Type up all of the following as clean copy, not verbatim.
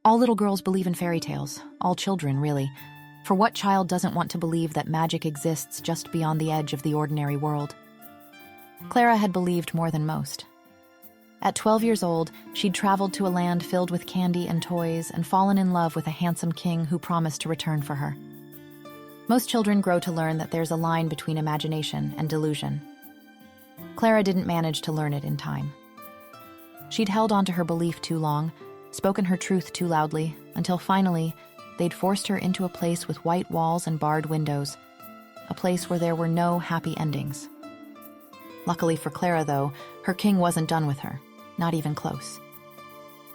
All little girls believe in fairy tales, all children, really. For what child doesn't want to believe that magic exists just beyond the edge of the ordinary world? Clara had believed more than most. At 12 years old, she'd traveled to a land filled with candy and toys and fallen in love with a handsome king who promised to return for her. Most children grow to learn that there's a line between imagination and delusion. Clara didn't manage to learn it in time. She'd held on to her belief too long, spoken her truth too loudly, until finally, they'd forced her into a place with white walls and barred windows, a place where there were no happy endings. Luckily for Clara, though, her king wasn't done with her, not even close.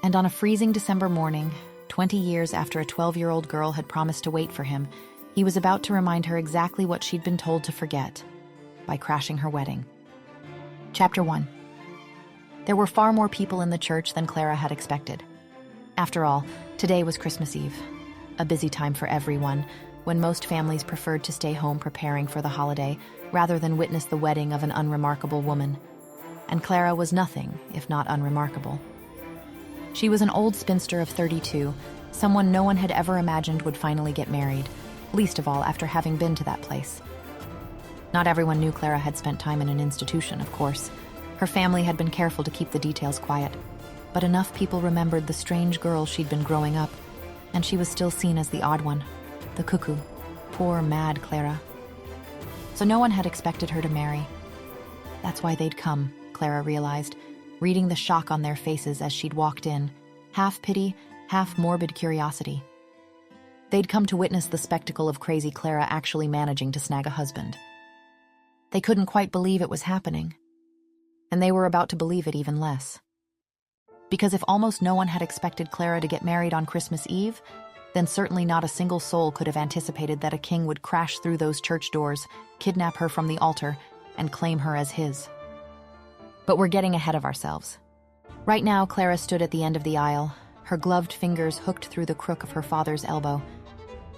And on a freezing December morning, 20 years after a 12-year-old girl had promised to wait for him, he was about to remind her exactly what she'd been told to forget, by crashing her wedding. Chapter 1. There were far more people in the church than Clara had expected. After all, today was Christmas Eve, a busy time for everyone, when most families preferred to stay home preparing for the holiday rather than witness the wedding of an unremarkable woman. And Clara was nothing if not unremarkable. She was an old spinster of 32, someone no one had ever imagined would finally get married, least of all after having been to that place. Not everyone knew Clara had spent time in an institution, of course. Her family had been careful to keep the details quiet, but enough people remembered the strange girl she'd been growing up, and she was still seen as the odd one, the cuckoo, poor, mad Clara. So no one had expected her to marry. That's why they'd come, Clara realized, reading the shock on their faces as she'd walked in, half pity, half morbid curiosity. They'd come to witness the spectacle of crazy Clara actually managing to snag a husband. They couldn't quite believe it was happening, and they were about to believe it even less. Because if almost no one had expected Clara to get married on Christmas Eve, then certainly not a single soul could have anticipated that a king would crash through those church doors, kidnap her from the altar, and claim her as his. But we're getting ahead of ourselves. Right now, Clara stood at the end of the aisle, her gloved fingers hooked through the crook of her father's elbow.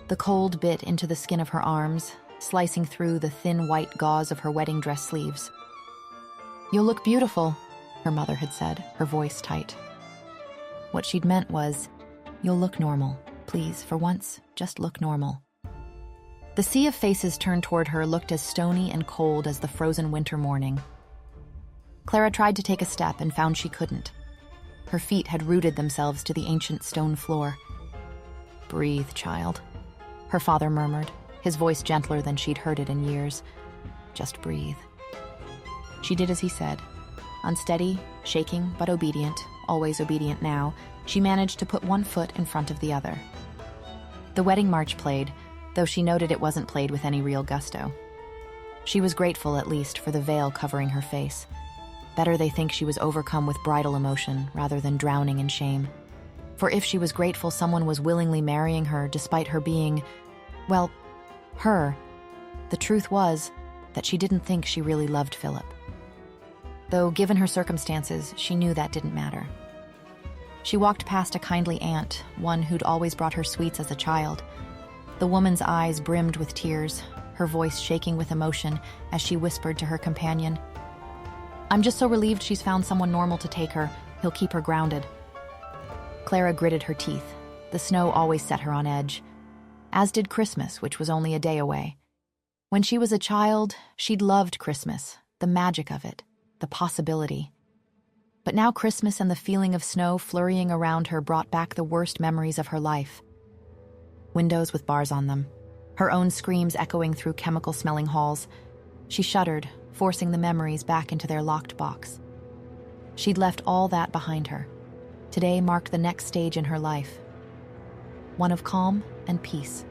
The cold bit into the skin of her arms, slicing through the thin white gauze of her wedding dress sleeves. "You'll look beautiful," her mother had said, her voice tight. What she'd meant was, "You'll look normal. Please, for once, just look normal." The sea of faces turned toward her looked as stony and cold as the frozen winter morning. Clara tried to take a step and found she couldn't. Her feet had rooted themselves to the ancient stone floor. "Breathe, child," her father murmured, his voice gentler than she'd heard it in years. "Just breathe." She did as he said. Unsteady, shaking, but obedient, always obedient now, she managed to put one foot in front of the other. The wedding march played, though she noted it wasn't played with any real gusto. She was grateful, at least, for the veil covering her face. Better they think she was overcome with bridal emotion rather than drowning in shame. For if she was grateful someone was willingly marrying her despite her being, well, her, the truth was that she didn't think she really loved Philip. Though, given her circumstances, she knew that didn't matter. She walked past a kindly aunt, one who'd always brought her sweets as a child. The woman's eyes brimmed with tears, her voice shaking with emotion as she whispered to her companion, "I'm just so relieved she's found someone normal to take her. He'll keep her grounded." Clara gritted her teeth. The snow always set her on edge, as did Christmas, which was only a day away. When she was a child, she'd loved Christmas, the magic of it, the possibility. But now Christmas and the feeling of snow flurrying around her brought back the worst memories of her life. Windows with bars on them, her own screams echoing through chemical-smelling halls. She shuddered, forcing the memories back into their locked box. She'd left all that behind her. Today marked the next stage in her life. One of calm and peace.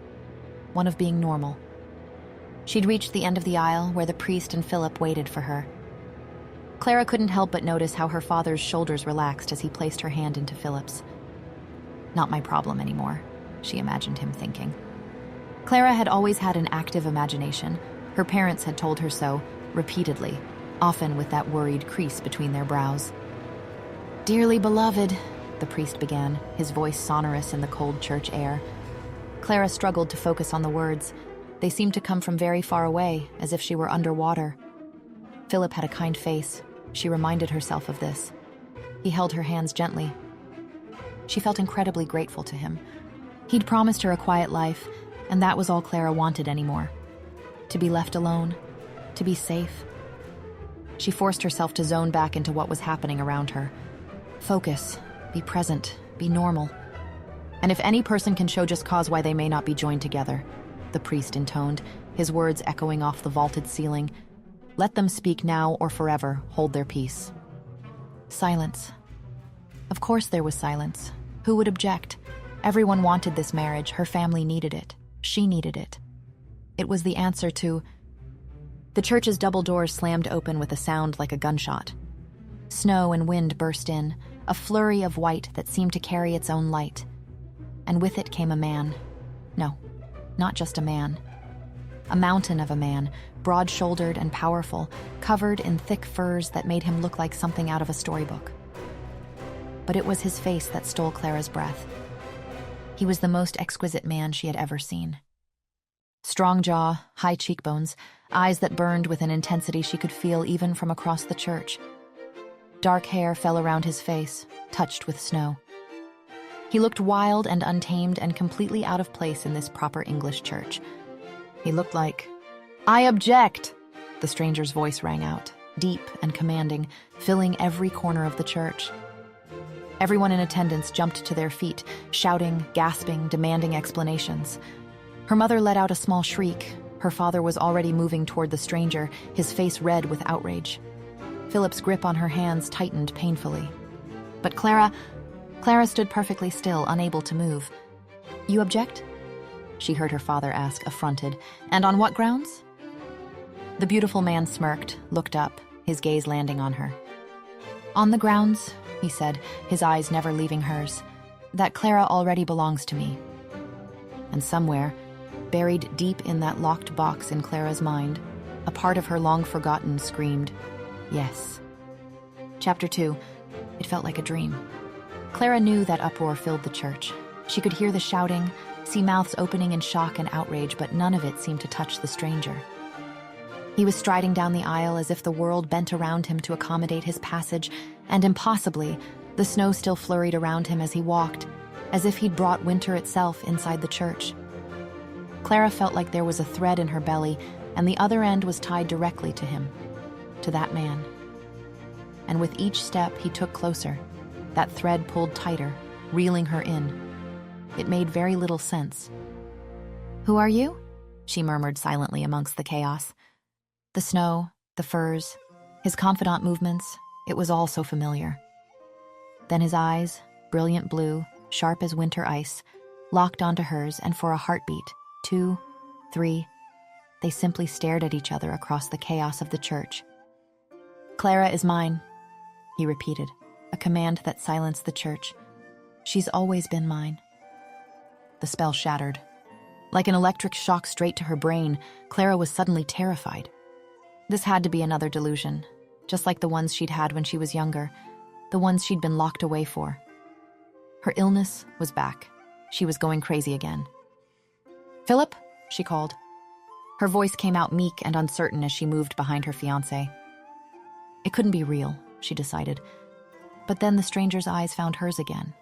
One of being normal. She'd reached the end of the aisle where the priest and Philip waited for her. Clara couldn't help but notice how her father's shoulders relaxed as he placed her hand into Philip's. Not my problem anymore, she imagined him thinking. Clara had always had an active imagination. Her parents had told her so, repeatedly, often with that worried crease between their brows. "Dearly beloved," the priest began, his voice sonorous in the cold church air. Clara struggled to focus on the words. They seemed to come from very far away, as if she were underwater. Philip had a kind face. She reminded herself of this. He held her hands gently. She felt incredibly grateful to him. He'd promised her a quiet life, and that was all Clara wanted anymore. To be left alone, to be safe. She forced herself to zone back into what was happening around her. Focus, be present, be normal. And if any person can show just cause why they may not be joined together, the priest intoned, his words echoing off the vaulted ceiling, let them speak now or forever, hold their peace. Silence. Of course there was silence. Who would object? Everyone wanted this marriage, her family needed it, she needed it. It was the answer to... The church's double doors slammed open with a sound like a gunshot. Snow and wind burst in, a flurry of white that seemed to carry its own light. And with it came a man. No, not just a man. A mountain of a man, broad-shouldered and powerful, covered in thick furs that made him look like something out of a storybook. But it was his face that stole Clara's breath. He was the most exquisite man she had ever seen. Strong jaw, high cheekbones, eyes that burned with an intensity she could feel even from across the church. Dark hair fell around his face, touched with snow. He looked wild and untamed and completely out of place in this proper English church. He looked like... "I object!" The stranger's voice rang out, deep and commanding, filling every corner of the church. Everyone in attendance jumped to their feet, shouting, gasping, demanding explanations. Her mother let out a small shriek. Her father was already moving toward the stranger, his face red with outrage. Philip's grip on her hands tightened painfully. But Clara stood perfectly still, unable to move. "You object?" she heard her father ask, affronted. "And on what grounds?" The beautiful man smirked, looked up, his gaze landing on her. "On the grounds," he said, his eyes never leaving hers, "that Clara already belongs to me." And somewhere, buried deep in that locked box in Clara's mind, a part of her long forgotten screamed, "Yes." Chapter 2. It felt like a dream. Clara knew that uproar filled the church. She could hear the shouting, see mouths opening in shock and outrage, but none of it seemed to touch the stranger. He was striding down the aisle as if the world bent around him to accommodate his passage, and impossibly, the snow still flurried around him as he walked, as if he'd brought winter itself inside the church. Clara felt like there was a thread in her belly, and the other end was tied directly to him, to that man. And with each step he took closer, that thread pulled tighter, reeling her in. It made very little sense. "Who are you?" she murmured silently amongst the chaos. The snow, the furs, his confidant movements, it was all so familiar. Then his eyes, brilliant blue, sharp as winter ice, locked onto hers, and for a heartbeat, 2, 3, they simply stared at each other across the chaos of the church. "Clara is mine," he repeated, a command that silenced the church. "She's always been mine." The spell shattered. Like an electric shock straight to her brain, Clara was suddenly terrified. This had to be another delusion, just like the ones she'd had when she was younger, the ones she'd been locked away for. Her illness was back. She was going crazy again. "Philip?" she called. Her voice came out meek and uncertain as she moved behind her fiancé. It couldn't be real, she decided. But then the stranger's eyes found hers again,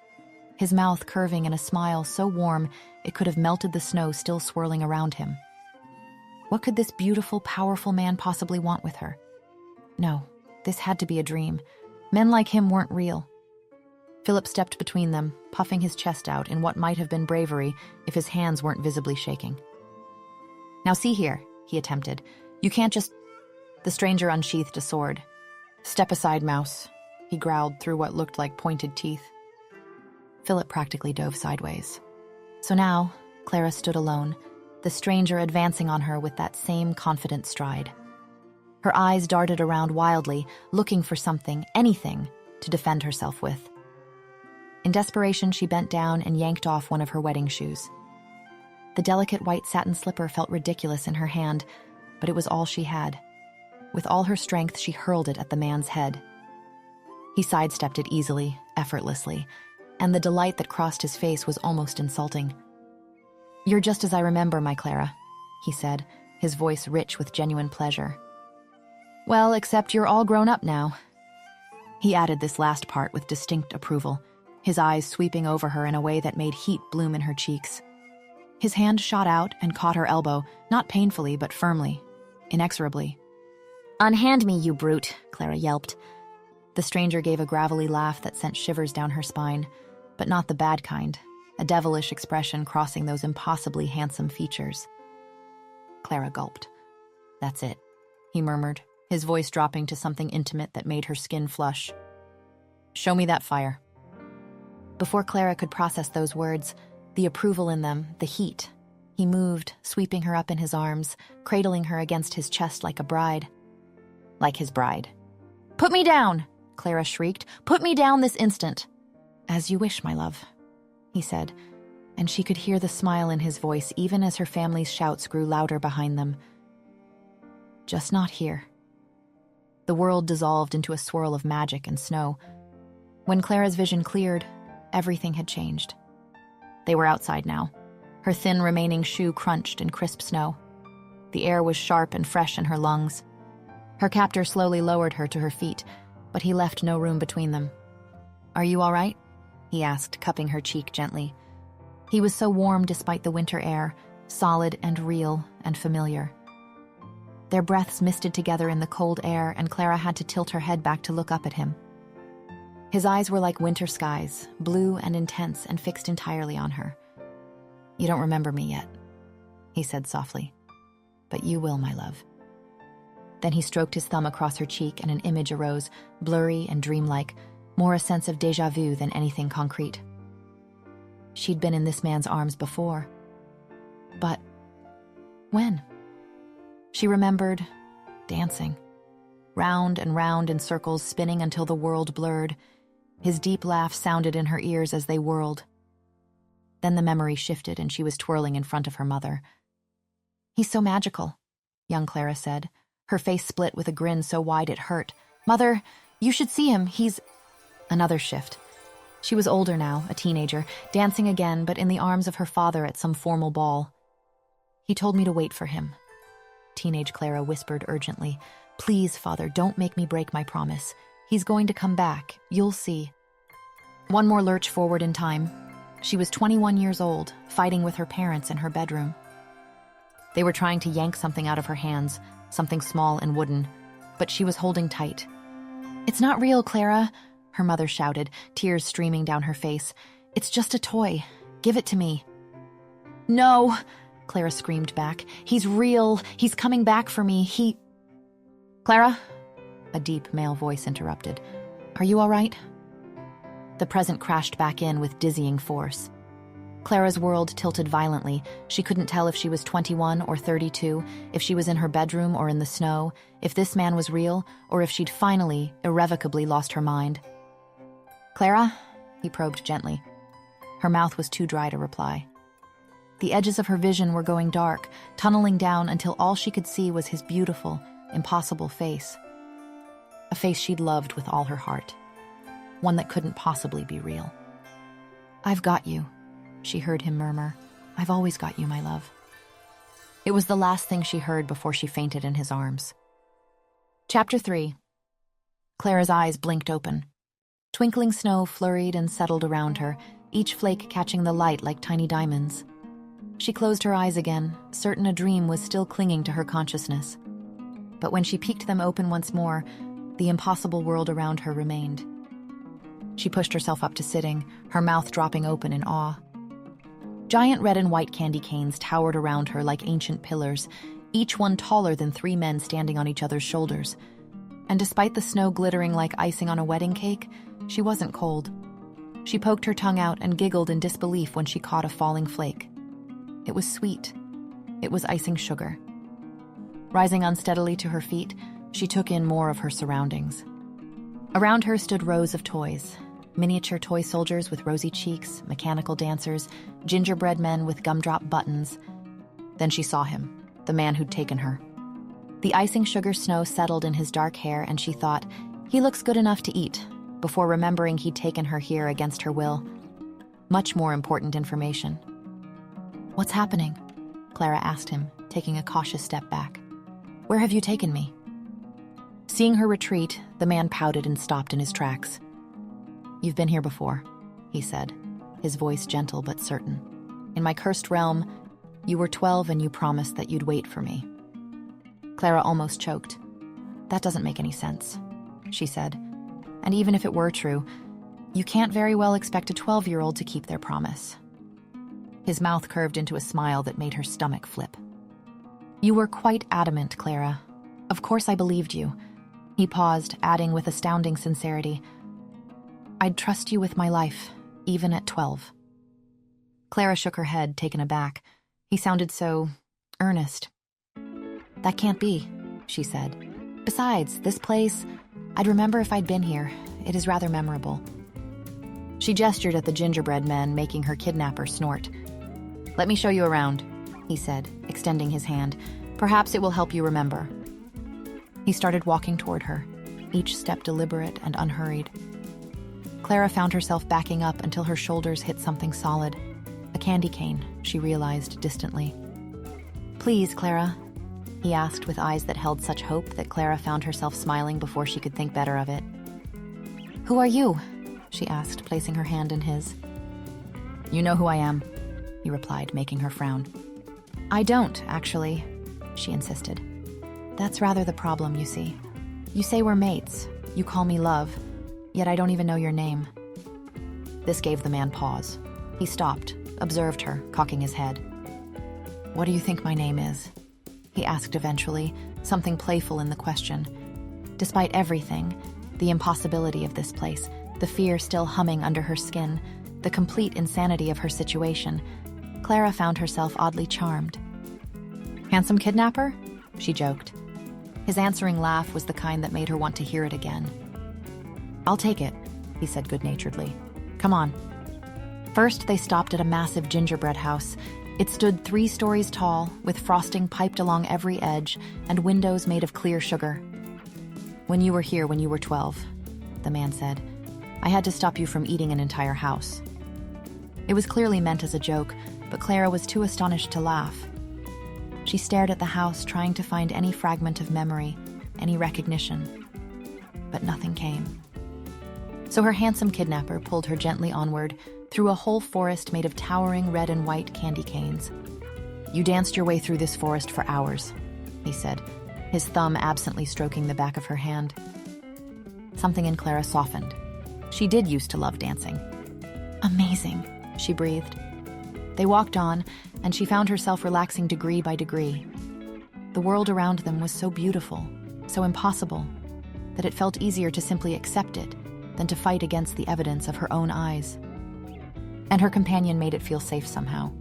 his mouth curving in a smile so warm it could have melted the snow still swirling around him. What could this beautiful, powerful man possibly want with her? No, this had to be a dream. Men like him weren't real. Philip stepped between them, puffing his chest out in what might have been bravery if his hands weren't visibly shaking. "Now see here," he attempted. "You can't just..." The stranger unsheathed a sword. "Step aside, mouse," he growled through what looked like pointed teeth. Philip practically dove sideways. So now, Clara stood alone, the stranger advancing on her with that same confident stride. Her eyes darted around wildly, looking for something, anything, to defend herself with. In desperation, she bent down and yanked off one of her wedding shoes. The delicate white satin slipper felt ridiculous in her hand, but it was all she had. With all her strength, she hurled it at the man's head. He sidestepped it easily, effortlessly, and the delight that crossed his face was almost insulting. "You're just as I remember, my Clara," he said, his voice rich with genuine pleasure. "Well, except you're all grown up now." He added this last part with distinct approval, his eyes sweeping over her in a way that made heat bloom in her cheeks. His hand shot out and caught her elbow, not painfully but firmly, inexorably. "Unhand me, you brute," Clara yelped. The stranger gave a gravelly laugh that sent shivers down her spine, but not the bad kind, a devilish expression crossing those impossibly handsome features. Clara gulped. "That's it," he murmured, his voice dropping to something intimate that made her skin flush. "Show me that fire." Before Clara could process those words, the approval in them, the heat, he moved, sweeping her up in his arms, cradling her against his chest like a bride. Like his bride. "Put me down!" Clara shrieked. "Put me down this instant!" "As you wish, my love," he said, and she could hear the smile in his voice even as her family's shouts grew louder behind them. Just not here. The world dissolved into a swirl of magic and snow. When Clara's vision cleared, everything had changed. They were outside now. Her thin remaining shoe crunched in crisp snow. The air was sharp and fresh in her lungs. Her captor slowly lowered her to her feet, but he left no room between them. "Are you all right?" he asked, cupping her cheek gently. He was so warm despite the winter air, solid and real and familiar. Their breaths misted together in the cold air, and Clara had to tilt her head back to look up at him. His eyes were like winter skies, blue and intense and fixed entirely on her. "You don't remember me yet," he said softly. "But you will, my love." Then he stroked his thumb across her cheek and an image arose, blurry and dreamlike, more a sense of déjà vu than anything concrete. She'd been in this man's arms before. But when? She remembered dancing, round and round in circles, spinning until the world blurred. His deep laugh sounded in her ears as they whirled. Then the memory shifted and she was twirling in front of her mother. "He's so magical," young Clara said, her face split with a grin so wide it hurt. "Mother, you should see him, he's—" Another shift. She was older now, a teenager, dancing again, but in the arms of her father at some formal ball. "He told me to wait for him." Teenage Clara whispered urgently. "Please, father, don't make me break my promise. He's going to come back. You'll see." One more lurch forward in time. She was 21 years old, fighting with her parents in her bedroom. They were trying to yank something out of her hands, something small and wooden, but she was holding tight. "It's not real, Clara," her mother shouted, tears streaming down her face. "It's just a toy. Give it to me." "No," Clara screamed back. "He's real. He's coming back for me. Clara?" A deep male voice interrupted. "Are you all right?" The present crashed back in with dizzying force. Clara's world tilted violently. She couldn't tell if she was 21 or 32, if she was in her bedroom or in the snow, if this man was real, or if she'd finally, irrevocably lost her mind. "Clara?" he probed gently. Her mouth was too dry to reply. The edges of her vision were going dark, tunneling down until all she could see was his beautiful, impossible face. A face she'd loved with all her heart. One that couldn't possibly be real. "I've got you," she heard him murmur. "I've always got you, my love." It was the last thing she heard before she fainted in his arms. Chapter 3. Clara's eyes blinked open. Twinkling snow flurried and settled around her, each flake catching the light like tiny diamonds. She closed her eyes again, certain a dream was still clinging to her consciousness. But when she peeked them open once more, the impossible world around her remained. She pushed herself up to sitting, her mouth dropping open in awe. Giant red and white candy canes towered around her like ancient pillars, each one taller than 3 men standing on each other's shoulders. And despite the snow glittering like icing on a wedding cake, she wasn't cold. She poked her tongue out and giggled in disbelief when she caught a falling flake. It was sweet. It was icing sugar. Rising unsteadily to her feet, she took in more of her surroundings. Around her stood rows of toys. Miniature toy soldiers with rosy cheeks, mechanical dancers, gingerbread men with gumdrop buttons. Then she saw him, the man who'd taken her. The icing sugar snow settled in his dark hair, and she thought, he looks good enough to eat, before remembering he'd taken her here against her will. Much more important information. "What's happening?" Clara asked him, taking a cautious step back. "Where have you taken me?" Seeing her retreat, the man pouted and stopped in his tracks. "You've been here before," he said, his voice gentle but certain. "In my cursed realm, you were 12 and you promised that you'd wait for me." Clara almost choked. "That doesn't make any sense," she said. "And even if it were true, you can't very well expect a 12-year-old to keep their promise." His mouth curved into a smile that made her stomach flip. "You were quite adamant, Clara. Of course I believed you." He paused, adding with astounding sincerity, "I'd trust you with my life, even at 12. Clara shook her head, taken aback. He sounded so earnest. "That can't be," she said. "Besides, this place, I'd remember if I'd been here. It is rather memorable." She gestured at the gingerbread men, making her kidnapper snort. "Let me show you around," he said, extending his hand. "Perhaps it will help you remember." He started walking toward her, each step deliberate and unhurried. Clara found herself backing up until her shoulders hit something solid. A candy cane, she realized distantly. "Please, Clara," he asked with eyes that held such hope that Clara found herself smiling before she could think better of it. "Who are you?" she asked, placing her hand in his. "You know who I am," he replied, making her frown. "I don't, actually," she insisted. "That's rather the problem, you see. You say we're mates. You call me Love, yet I don't even know your name." This gave the man pause. He stopped, observed her, cocking his head. "What do you think my name is?" he asked eventually, something playful in the question. Despite everything, the impossibility of this place, the fear still humming under her skin, the complete insanity of her situation, Clara found herself oddly charmed. "Handsome kidnapper?" she joked. His answering laugh was the kind that made her want to hear it again. "I'll take it," he said good-naturedly. "Come on." First, they stopped at a massive gingerbread house. It stood 3 stories tall, with frosting piped along every edge and windows made of clear sugar. "When you were here when you were 12, the man said, "I had to stop you from eating an entire house." It was clearly meant as a joke, but Clara was too astonished to laugh. She stared at the house, trying to find any fragment of memory, any recognition. But nothing came. So her handsome kidnapper pulled her gently onward, through a whole forest made of towering red and white candy canes. "You danced your way through this forest for hours," he said, his thumb absently stroking the back of her hand. Something in Clara softened. She did used to love dancing. "Amazing," she breathed. They walked on, and she found herself relaxing degree by degree. The world around them was so beautiful, so impossible, that it felt easier to simply accept it than to fight against the evidence of her own eyes. And her companion made it feel safe somehow.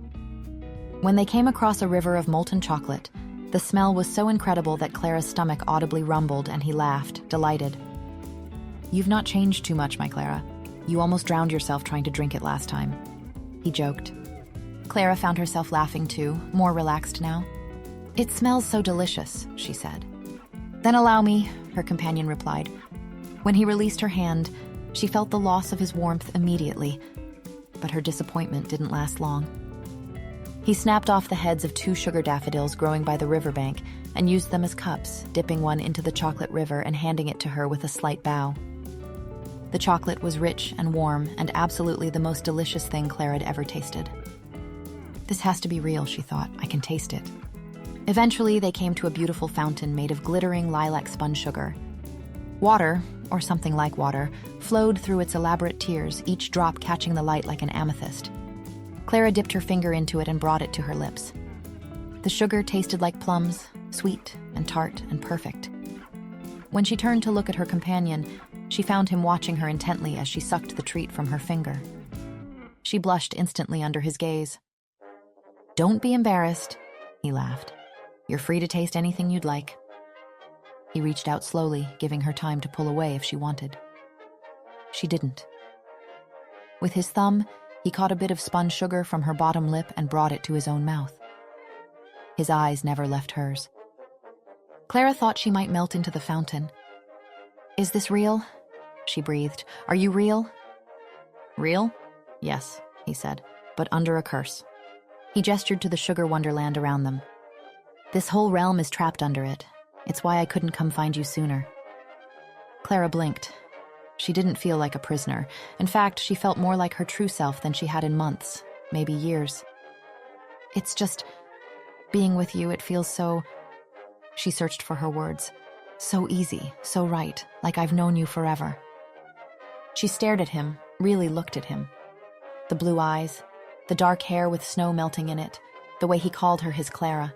When they came across a river of molten chocolate, the smell was so incredible that Clara's stomach audibly rumbled, and he laughed, delighted. "You've not changed too much, my Clara. You almost drowned yourself trying to drink it last time," he joked. Clara found herself laughing too, more relaxed now. "It smells so delicious," she said. "Then allow me," her companion replied. When he released her hand, she felt the loss of his warmth immediately, but her disappointment didn't last long. He snapped off the heads of 2 sugar daffodils growing by the riverbank and used them as cups, dipping one into the chocolate river and handing it to her with a slight bow. The chocolate was rich and warm and absolutely the most delicious thing Clara had ever tasted. This has to be real, she thought. I can taste it. Eventually, they came to a beautiful fountain made of glittering lilac spun sugar. Water, or something like water, flowed through its elaborate tiers, each drop catching the light like an amethyst. Clara dipped her finger into it and brought it to her lips. The sugar tasted like plums, sweet and tart and perfect. When she turned to look at her companion, she found him watching her intently as she sucked the treat from her finger. She blushed instantly under his gaze. "Don't be embarrassed," he laughed. "You're free to taste anything you'd like." He reached out slowly, giving her time to pull away if she wanted. She didn't. With his thumb, he caught a bit of spun sugar from her bottom lip and brought it to his own mouth. His eyes never left hers. Clara thought she might melt into the fountain. "Is this real?" she breathed. "Are you real?" "Real? Yes," he said, "but under a curse." He gestured to the sugar wonderland around them. "This whole realm is trapped under it. It's why I couldn't come find you sooner." Clara blinked. She didn't feel like a prisoner. In fact, she felt more like her true self than she had in months, maybe years. It's just, being with you, it feels so... She searched for her words. So easy, so right, like I've known you forever. She stared at him, really looked at him. The blue eyes, the dark hair with snow melting in it, the way he called her his Clara.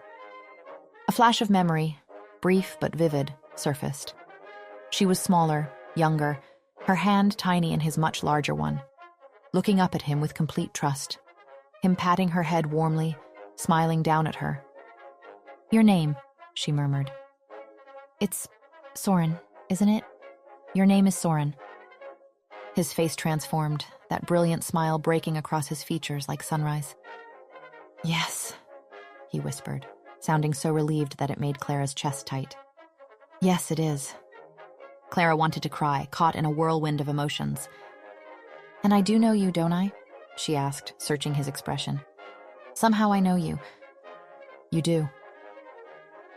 A flash of memory, brief but vivid, surfaced. She was smaller, younger, her hand tiny in his much larger one, looking up at him with complete trust, him patting her head warmly, smiling down at her. "Your name," she murmured. "It's Soren, isn't it? Your name is Soren." His face transformed, that brilliant smile breaking across his features like sunrise. "Yes," he whispered, sounding so relieved that it made Clara's chest tight. "Yes, it is." Clara wanted to cry, caught in a whirlwind of emotions. "And I do know you, don't I?" she asked, searching his expression. "Somehow I know you." "You do."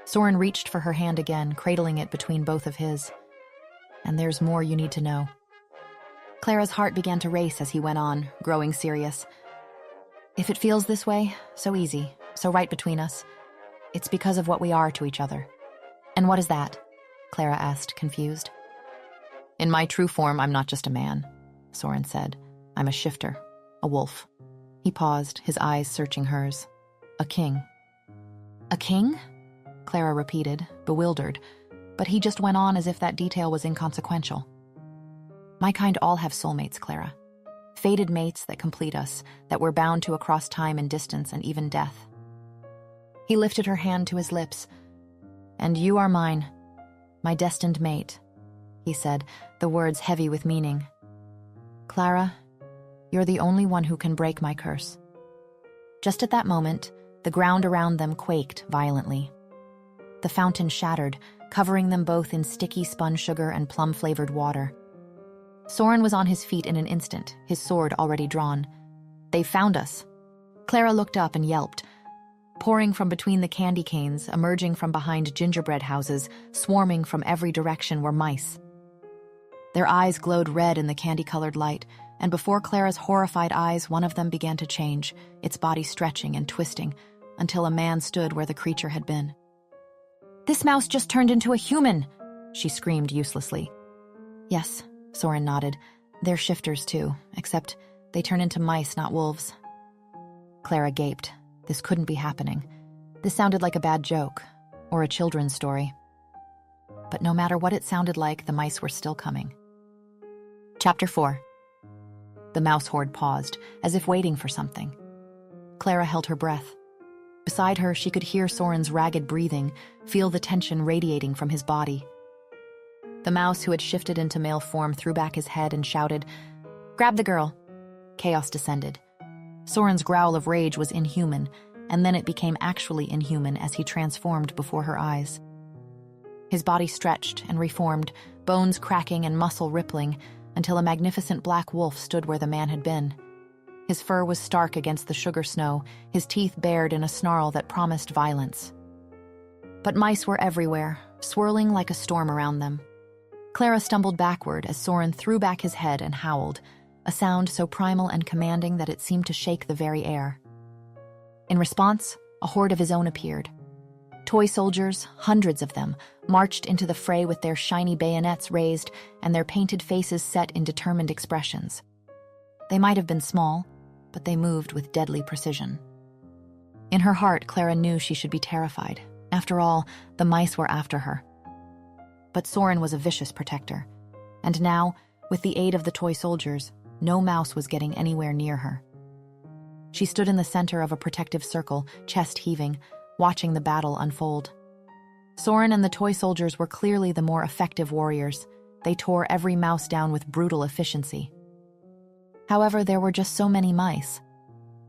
Soren reached for her hand again, cradling it between both of his. "And there's more you need to know." Clara's heart began to race as he went on, growing serious. "If it feels this way, so easy, so right between us, it's because of what we are to each other." "And what is that?" Clara asked, confused. "In my true form, I'm not just a man," Soren said. "I'm a shifter, a wolf." He paused, his eyes searching hers. "A king." "A king?" Clara repeated, bewildered, but he just went on as if that detail was inconsequential. "My kind all have soulmates, Clara. Fated mates that complete us, that we're bound to across time and distance and even death." He lifted her hand to his lips. "And you are mine, my destined mate," he said, the words heavy with meaning. "Clara, you're the only one who can break my curse." Just at that moment, the ground around them quaked violently. The fountain shattered, covering them both in sticky spun sugar and plum-flavored water. Soren was on his feet in an instant, his sword already drawn. "They've found us." Clara looked up and yelped. Pouring from between the candy canes, emerging from behind gingerbread houses, swarming from every direction were mice. Their eyes glowed red in the candy-colored light, and before Clara's horrified eyes, one of them began to change, its body stretching and twisting, until a man stood where the creature had been. "This mouse just turned into a human!" she screamed uselessly. "Yes," Soren nodded. "They're shifters too, except they turn into mice, not wolves." Clara gaped. This couldn't be happening. This sounded like a bad joke, or a children's story. But no matter what it sounded like, the mice were still coming. Chapter 4. The mouse horde paused, as if waiting for something. Clara held her breath. Beside her, she could hear Soren's ragged breathing, feel the tension radiating from his body. The mouse who had shifted into male form threw back his head and shouted, "Grab the girl!" Chaos descended. Soren's growl of rage was inhuman, and then it became actually inhuman as he transformed before her eyes. His body stretched and reformed, bones cracking and muscle rippling, until a magnificent black wolf stood where the man had been. His fur was stark against the sugar snow, his teeth bared in a snarl that promised violence. But mice were everywhere, swirling like a storm around them. Clara stumbled backward as Soren threw back his head and howled, a sound so primal and commanding that it seemed to shake the very air. In response, a horde of his own appeared. Toy soldiers, hundreds of them, marched into the fray with their shiny bayonets raised and their painted faces set in determined expressions. They might have been small, but they moved with deadly precision. In her heart, Clara knew she should be terrified. After all, the mice were after her. But Soren was a vicious protector, and now, with the aid of the toy soldiers, no mouse was getting anywhere near her. She stood in the center of a protective circle, chest heaving, watching the battle unfold. Soren and the toy soldiers were clearly the more effective warriors. They tore every mouse down with brutal efficiency. However, there were just so many mice.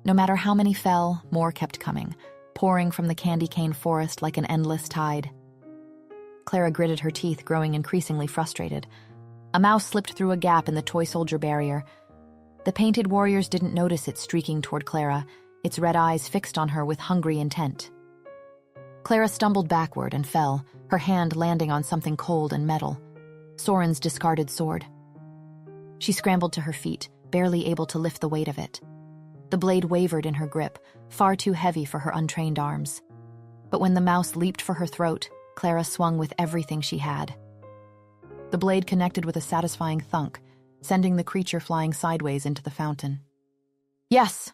No matter how many fell, more kept coming, pouring from the candy cane forest like an endless tide. Clara gritted her teeth, growing increasingly frustrated. A mouse slipped through a gap in the toy soldier barrier. The painted warriors didn't notice it streaking toward Clara, its red eyes fixed on her with hungry intent. Clara stumbled backward and fell, her hand landing on something cold and metal. Soren's discarded sword. She scrambled to her feet, barely able to lift the weight of it. The blade wavered in her grip, far too heavy for her untrained arms. But when the mouse leaped for her throat, Clara swung with everything she had. The blade connected with a satisfying thunk, sending the creature flying sideways into the fountain. Yes!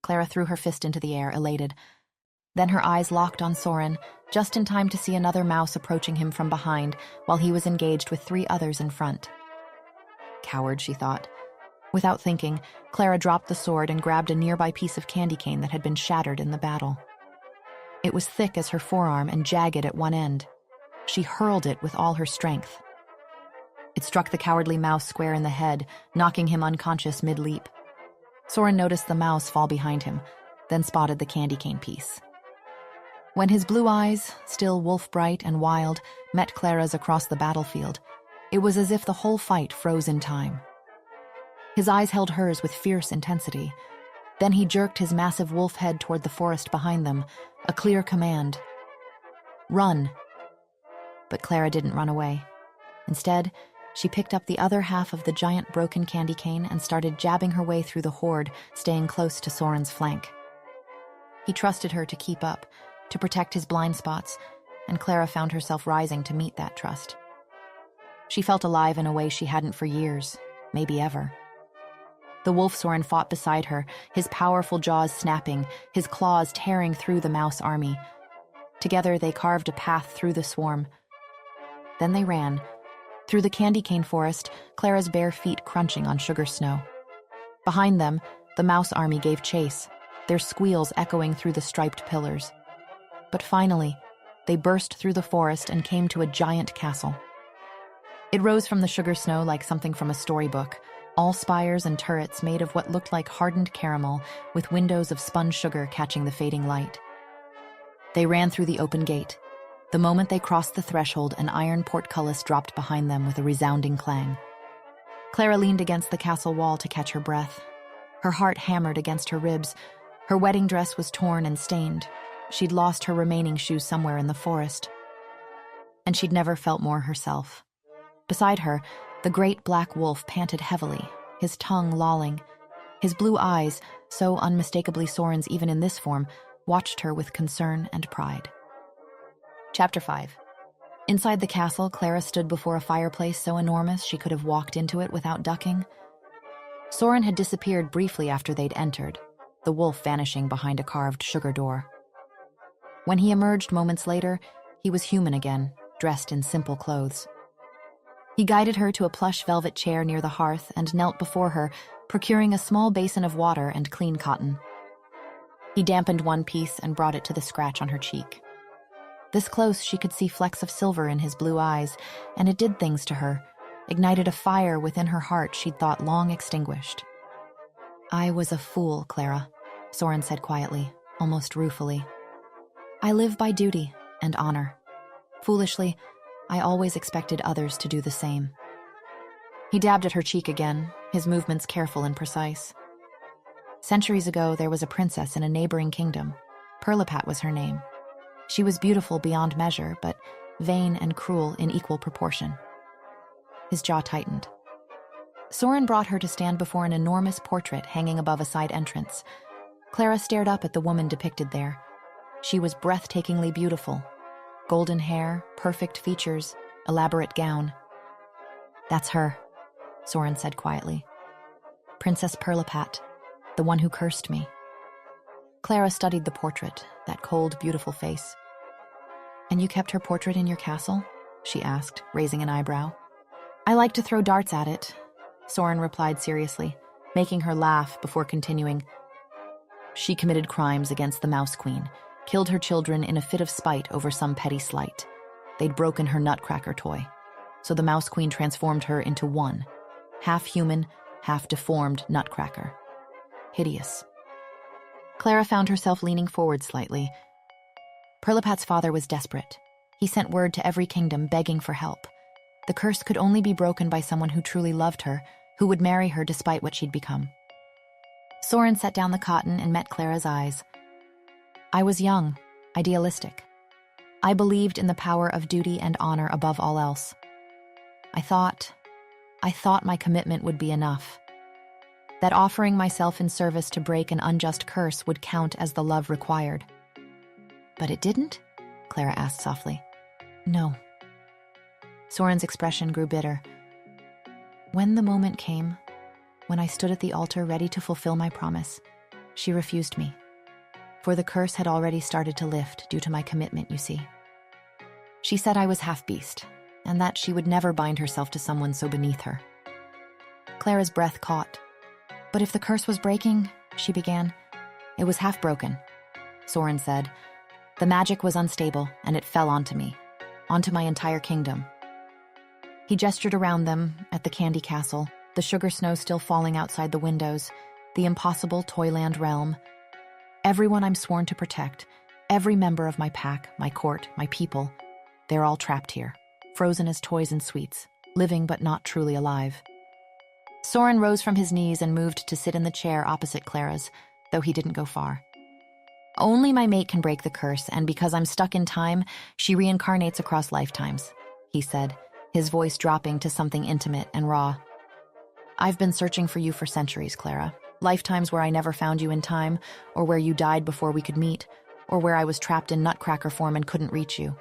Clara threw her fist into the air, elated. Then her eyes locked on Soren, just in time to see another mouse approaching him from behind while he was engaged with 3 others in front. Coward, she thought. Without thinking, Clara dropped the sword and grabbed a nearby piece of candy cane that had been shattered in the battle. It was thick as her forearm and jagged at one end. She hurled it with all her strength. It struck the cowardly mouse square in the head, knocking him unconscious mid-leap. Soren noticed the mouse fall behind him, then spotted the candy cane piece. When his blue eyes, still wolf-bright and wild, met Clara's across the battlefield, it was as if the whole fight froze in time. His eyes held hers with fierce intensity. Then he jerked his massive wolf head toward the forest behind them, a clear command. Run! But Clara didn't run away. Instead, she picked up the other half of the giant broken candy cane and started jabbing her way through the horde, staying close to Soren's flank. He trusted her to keep up, to protect his blind spots, and Clara found herself rising to meet that trust. She felt alive in a way she hadn't for years, maybe ever. The wolf Soren fought beside her, his powerful jaws snapping, his claws tearing through the mouse army. Together they carved a path through the swarm. Then they ran, through the candy cane forest, Clara's bare feet crunching on sugar snow. Behind them, the mouse army gave chase, their squeals echoing through the striped pillars. But finally, they burst through the forest and came to a giant castle. It rose from the sugar snow like something from a storybook, all spires and turrets made of what looked like hardened caramel, with windows of spun sugar catching the fading light. They ran through the open gate. The moment they crossed the threshold, an iron portcullis dropped behind them with a resounding clang. Clara leaned against the castle wall to catch her breath. Her heart hammered against her ribs. Her wedding dress was torn and stained. She'd lost her remaining shoes somewhere in the forest. And she'd never felt more herself. Beside her, the great black wolf panted heavily, his tongue lolling. His blue eyes, so unmistakably Soren's even in this form, watched her with concern and pride. Chapter 5. Inside the castle, Clara stood before a fireplace so enormous she could have walked into it without ducking. Soren had disappeared briefly after they'd entered, the wolf vanishing behind a carved sugar door. When he emerged moments later, he was human again, dressed in simple clothes. He guided her to a plush velvet chair near the hearth and knelt before her, procuring a small basin of water and clean cotton. He dampened one piece and brought it to the scratch on her cheek. This close, she could see flecks of silver in his blue eyes, and it did things to her, ignited a fire within her heart she'd thought long extinguished. "I was a fool, Clara," Soren said quietly, almost ruefully. "I live by duty and honor. Foolishly, I always expected others to do the same." He dabbed at her cheek again, his movements careful and precise. "Centuries ago, there was a princess in a neighboring kingdom. Perlipat was her name. She was beautiful beyond measure, but vain and cruel in equal proportion." His jaw tightened. Soren brought her to stand before an enormous portrait hanging above a side entrance. Clara stared up at the woman depicted there. She was breathtakingly beautiful. Golden hair, perfect features, elaborate gown. "That's her," Soren said quietly. "Princess Perlipat, the one who cursed me." Clara studied the portrait, that cold, beautiful face. "And you kept her portrait in your castle?" she asked, raising an eyebrow. "I like to throw darts at it," Soren replied seriously, making her laugh before continuing. "She committed crimes against the Mouse Queen, killed her children in a fit of spite over some petty slight. They'd broken her Nutcracker toy, so the Mouse Queen transformed her into one, half-human, half-deformed Nutcracker. Hideous." Clara found herself leaning forward slightly. Perlipat's father was desperate. He sent word to every kingdom begging for help. The curse could only be broken by someone who truly loved her, who would marry her despite what she'd become. Soren set down the cotton and met Clara's eyes. "I was young, idealistic. I believed in the power of duty and honor above all else. I thought I thought my commitment would be enough. That offering myself in service to break an unjust curse would count as the love required. But it didn't? Clara asked softly. No. Soren's expression grew bitter. When the moment came, when I stood at the altar ready to fulfill my promise, she refused me. For the curse had already started to lift due to my commitment, you see. She said I was half-beast, and that she would never bind herself to someone so beneath her. Clara's breath caught. But if the curse was breaking, she began. It was half broken, Soren said. The magic was unstable, and it fell onto me, onto my entire kingdom. He gestured around them, at the candy castle, the sugar snow still falling outside the windows, the impossible Toyland realm. Everyone I'm sworn to protect, every member of my pack, my court, my people, they're all trapped here, frozen as toys and sweets, living but not truly alive. Soren rose from his knees and moved to sit in the chair opposite Clara's, though he didn't go far. Only my mate can break the curse, and because I'm stuck in time, she reincarnates across lifetimes, he said, his voice dropping to something intimate and raw. I've been searching for you for centuries, Clara. Lifetimes where I never found you in time, or where you died before we could meet, or where I was trapped in Nutcracker form and couldn't reach you.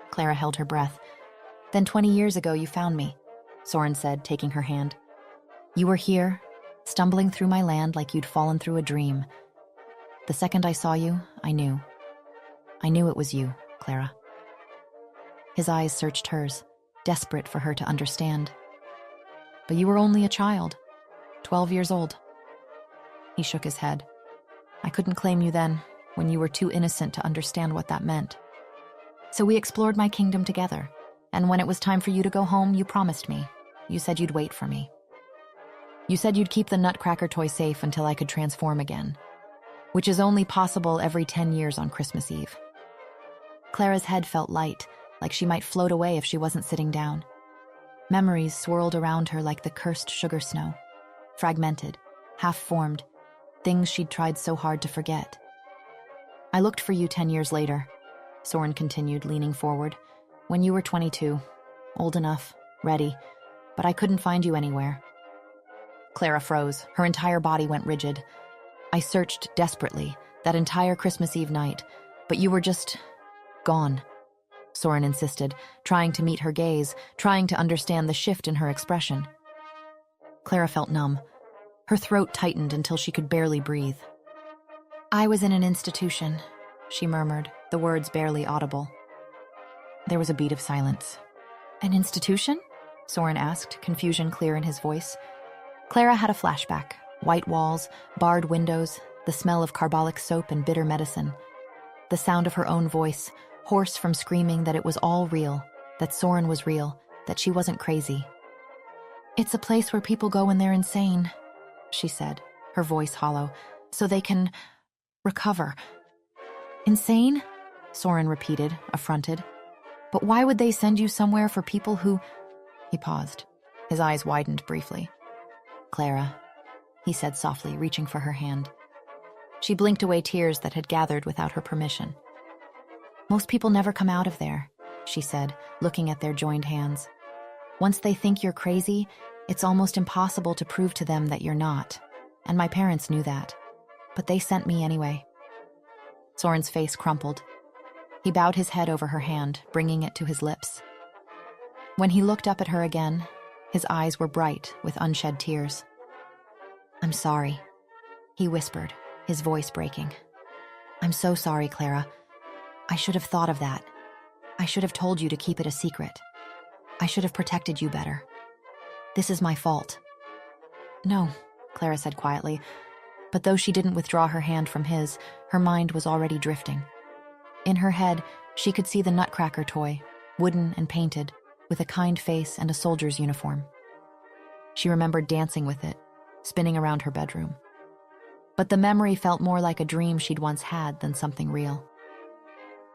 Clara held her breath. Then 20 years ago you found me, Soren said, taking her hand. You were here, stumbling through my land like you'd fallen through a dream. The second I saw you, I knew. I knew it was you, Clara. His eyes searched hers, desperate for her to understand. But you were only a child, 12 years old. He shook his head. I couldn't claim you then, when you were too innocent to understand what that meant. So we explored my kingdom together, and when it was time for you to go home, you promised me. You said you'd wait for me. You said you'd keep the Nutcracker toy safe until I could transform again, which is only possible every 10 years on Christmas Eve. Clara's head felt light, like she might float away if she wasn't sitting down. Memories swirled around her like the cursed sugar snow, fragmented, half-formed, things she'd tried so hard to forget. I looked for you 10 years later, Soren continued, leaning forward, when you were 22, old enough, ready, but I couldn't find you anywhere. Clara froze. Her entire body went rigid. I searched desperately, that entire Christmas Eve night, but you were just gone, Soren insisted, trying to meet her gaze, trying to understand the shift in her expression. Clara felt numb. Her throat tightened until she could barely breathe. I was in an institution, she murmured, the words barely audible. There was a beat of silence. An institution? Soren asked, confusion clear in his voice. Clara had a flashback. White walls, barred windows, the smell of carbolic soap and bitter medicine. The sound of her own voice, hoarse from screaming that it was all real, that Soren was real, that she wasn't crazy. It's a place where people go when they're insane, she said, her voice hollow, so they can recover. Insane? Soren repeated, affronted. But why would they send you somewhere for people who... He paused. His eyes widened briefly. Clara, he said softly, reaching for her hand. She blinked away tears that had gathered without her permission. Most people never come out of there, she said, looking at their joined hands. Once they think you're crazy, it's almost impossible to prove to them that you're not. And my parents knew that. But they sent me anyway. Soren's face crumpled. He bowed his head over her hand, bringing it to his lips. When he looked up at her again, his eyes were bright with unshed tears. I'm sorry, he whispered, his voice breaking. I'm so sorry, Clara. I should have thought of that. I should have told you to keep it a secret. I should have protected you better. This is my fault. No, Clara said quietly, but though she didn't withdraw her hand from his, her mind was already drifting. In her head, she could see the Nutcracker toy, wooden and painted, with a kind face and a soldier's uniform. She remembered dancing with it, spinning around her bedroom. But the memory felt more like a dream she'd once had than something real.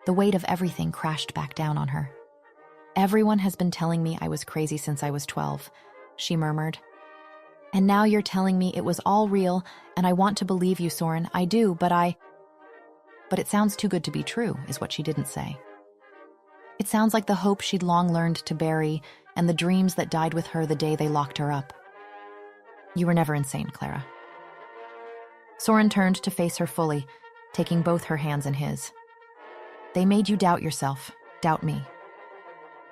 The weight of everything crashed back down on her. Everyone has been telling me I was crazy since I was 12, she murmured. And now you're telling me it was all real, and I want to believe you, Soren. I do, but it sounds too good to be true, is what she didn't say. It sounds like the hope she'd long learned to bury and the dreams that died with her the day they locked her up. You were never insane, Clara. Soren turned to face her fully, taking both her hands in his. They made you doubt yourself, doubt me.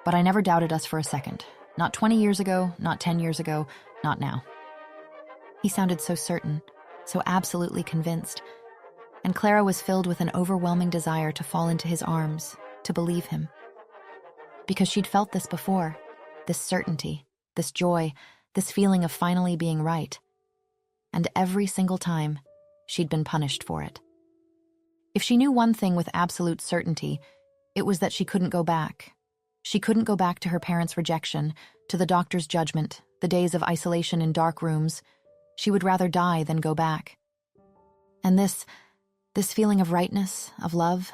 But I never doubted us for a second. Not 20 years ago, not 10 years ago, not now. He sounded so certain, so absolutely convinced, and Clara was filled with an overwhelming desire to fall into his arms, to believe him. Because she'd felt this before, this certainty, this joy, this feeling of finally being right. And every single time, she'd been punished for it. If she knew one thing with absolute certainty, it was that she couldn't go back. She couldn't go back to her parents' rejection, to the doctor's judgment, the days of isolation in dark rooms. She would rather die than go back. And this feeling of rightness, of love,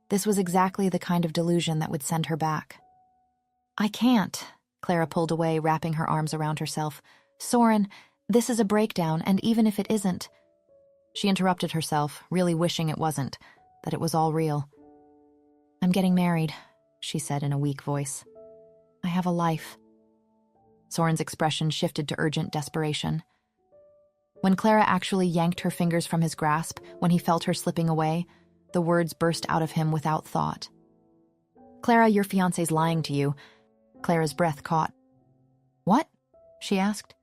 this was exactly the kind of delusion that would send her back. I can't, Clara pulled away, wrapping her arms around herself. Soren, this is a breakdown, and even if it isn't... She interrupted herself, really wishing it wasn't, that it was all real. I'm getting married, she said in a weak voice. I have a life. Soren's expression shifted to urgent desperation. When Clara actually yanked her fingers from his grasp, when he felt her slipping away, the words burst out of him without thought. Clara, your fiancé's lying to you. Clara's breath caught. What? She asked.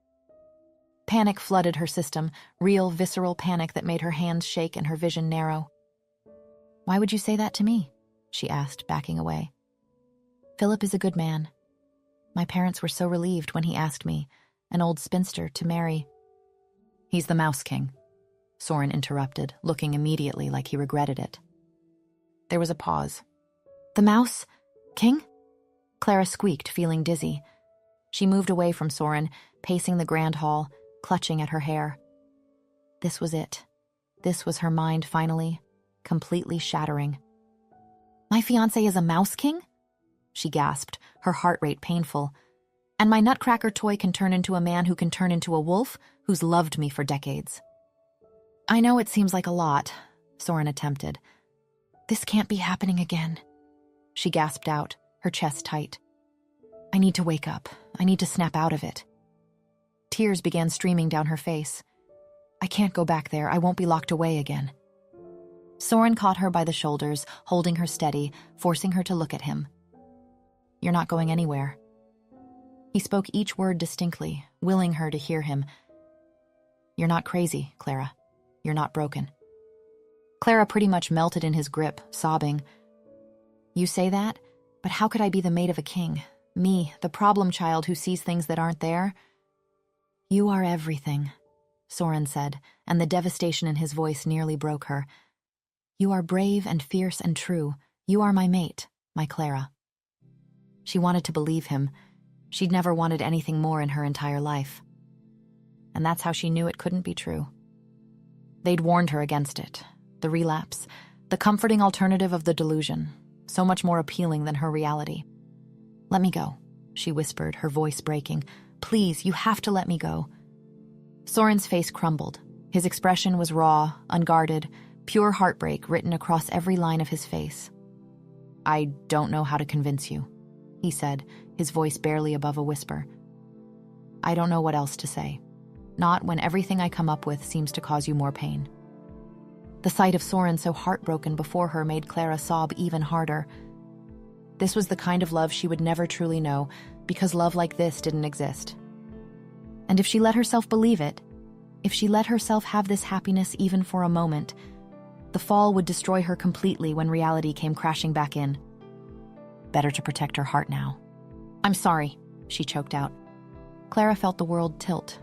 Panic flooded her system, real, visceral panic that made her hands shake and her vision narrow. Why would you say that to me? She asked, backing away. Philip is a good man. My parents were so relieved when he asked me, an old spinster, to marry. He's the Mouse King, Soren interrupted, looking immediately like he regretted it. There was a pause. The Mouse King? Clara squeaked, feeling dizzy. She moved away from Soren, pacing the grand hall, clutching at her hair. This was it. This was her mind finally, completely shattering. My fiancé is a Mouse King? She gasped, her heart rate painful. And my Nutcracker toy can turn into a man who can turn into a wolf, who's loved me for decades. I know it seems like a lot, Soren attempted. This can't be happening again. She gasped out, her chest tight. I need to wake up. I need to snap out of it. Tears began streaming down her face. I can't go back there. I won't be locked away again. Soren caught her by the shoulders, holding her steady, forcing her to look at him. You're not going anywhere. He spoke each word distinctly, willing her to hear him. You're not crazy, Clara. You're not broken. Clara pretty much melted in his grip, sobbing. You say that? But how could I be the mate of a king? Me, the problem child who sees things that aren't there? You are everything, Soren said, and the devastation in his voice nearly broke her. You are brave and fierce and true. You are my mate, my Clara. She wanted to believe him. She'd never wanted anything more in her entire life. And that's how she knew it couldn't be true. They'd warned her against it. The relapse, the comforting alternative of the delusion, so much more appealing than her reality. Let me go, she whispered, her voice breaking. Please, you have to let me go. Soren's face crumbled. His expression was raw, unguarded, pure heartbreak written across every line of his face. I don't know how to convince you, he said, his voice barely above a whisper. I don't know what else to say. Not when everything I come up with seems to cause you more pain. The sight of Soren so heartbroken before her made Clara sob even harder. This was the kind of love she would never truly know, because love like this didn't exist. And if she let herself believe it, if she let herself have this happiness even for a moment, the fall would destroy her completely when reality came crashing back in. Better to protect her heart now. I'm sorry, she choked out. Clara felt the world tilt.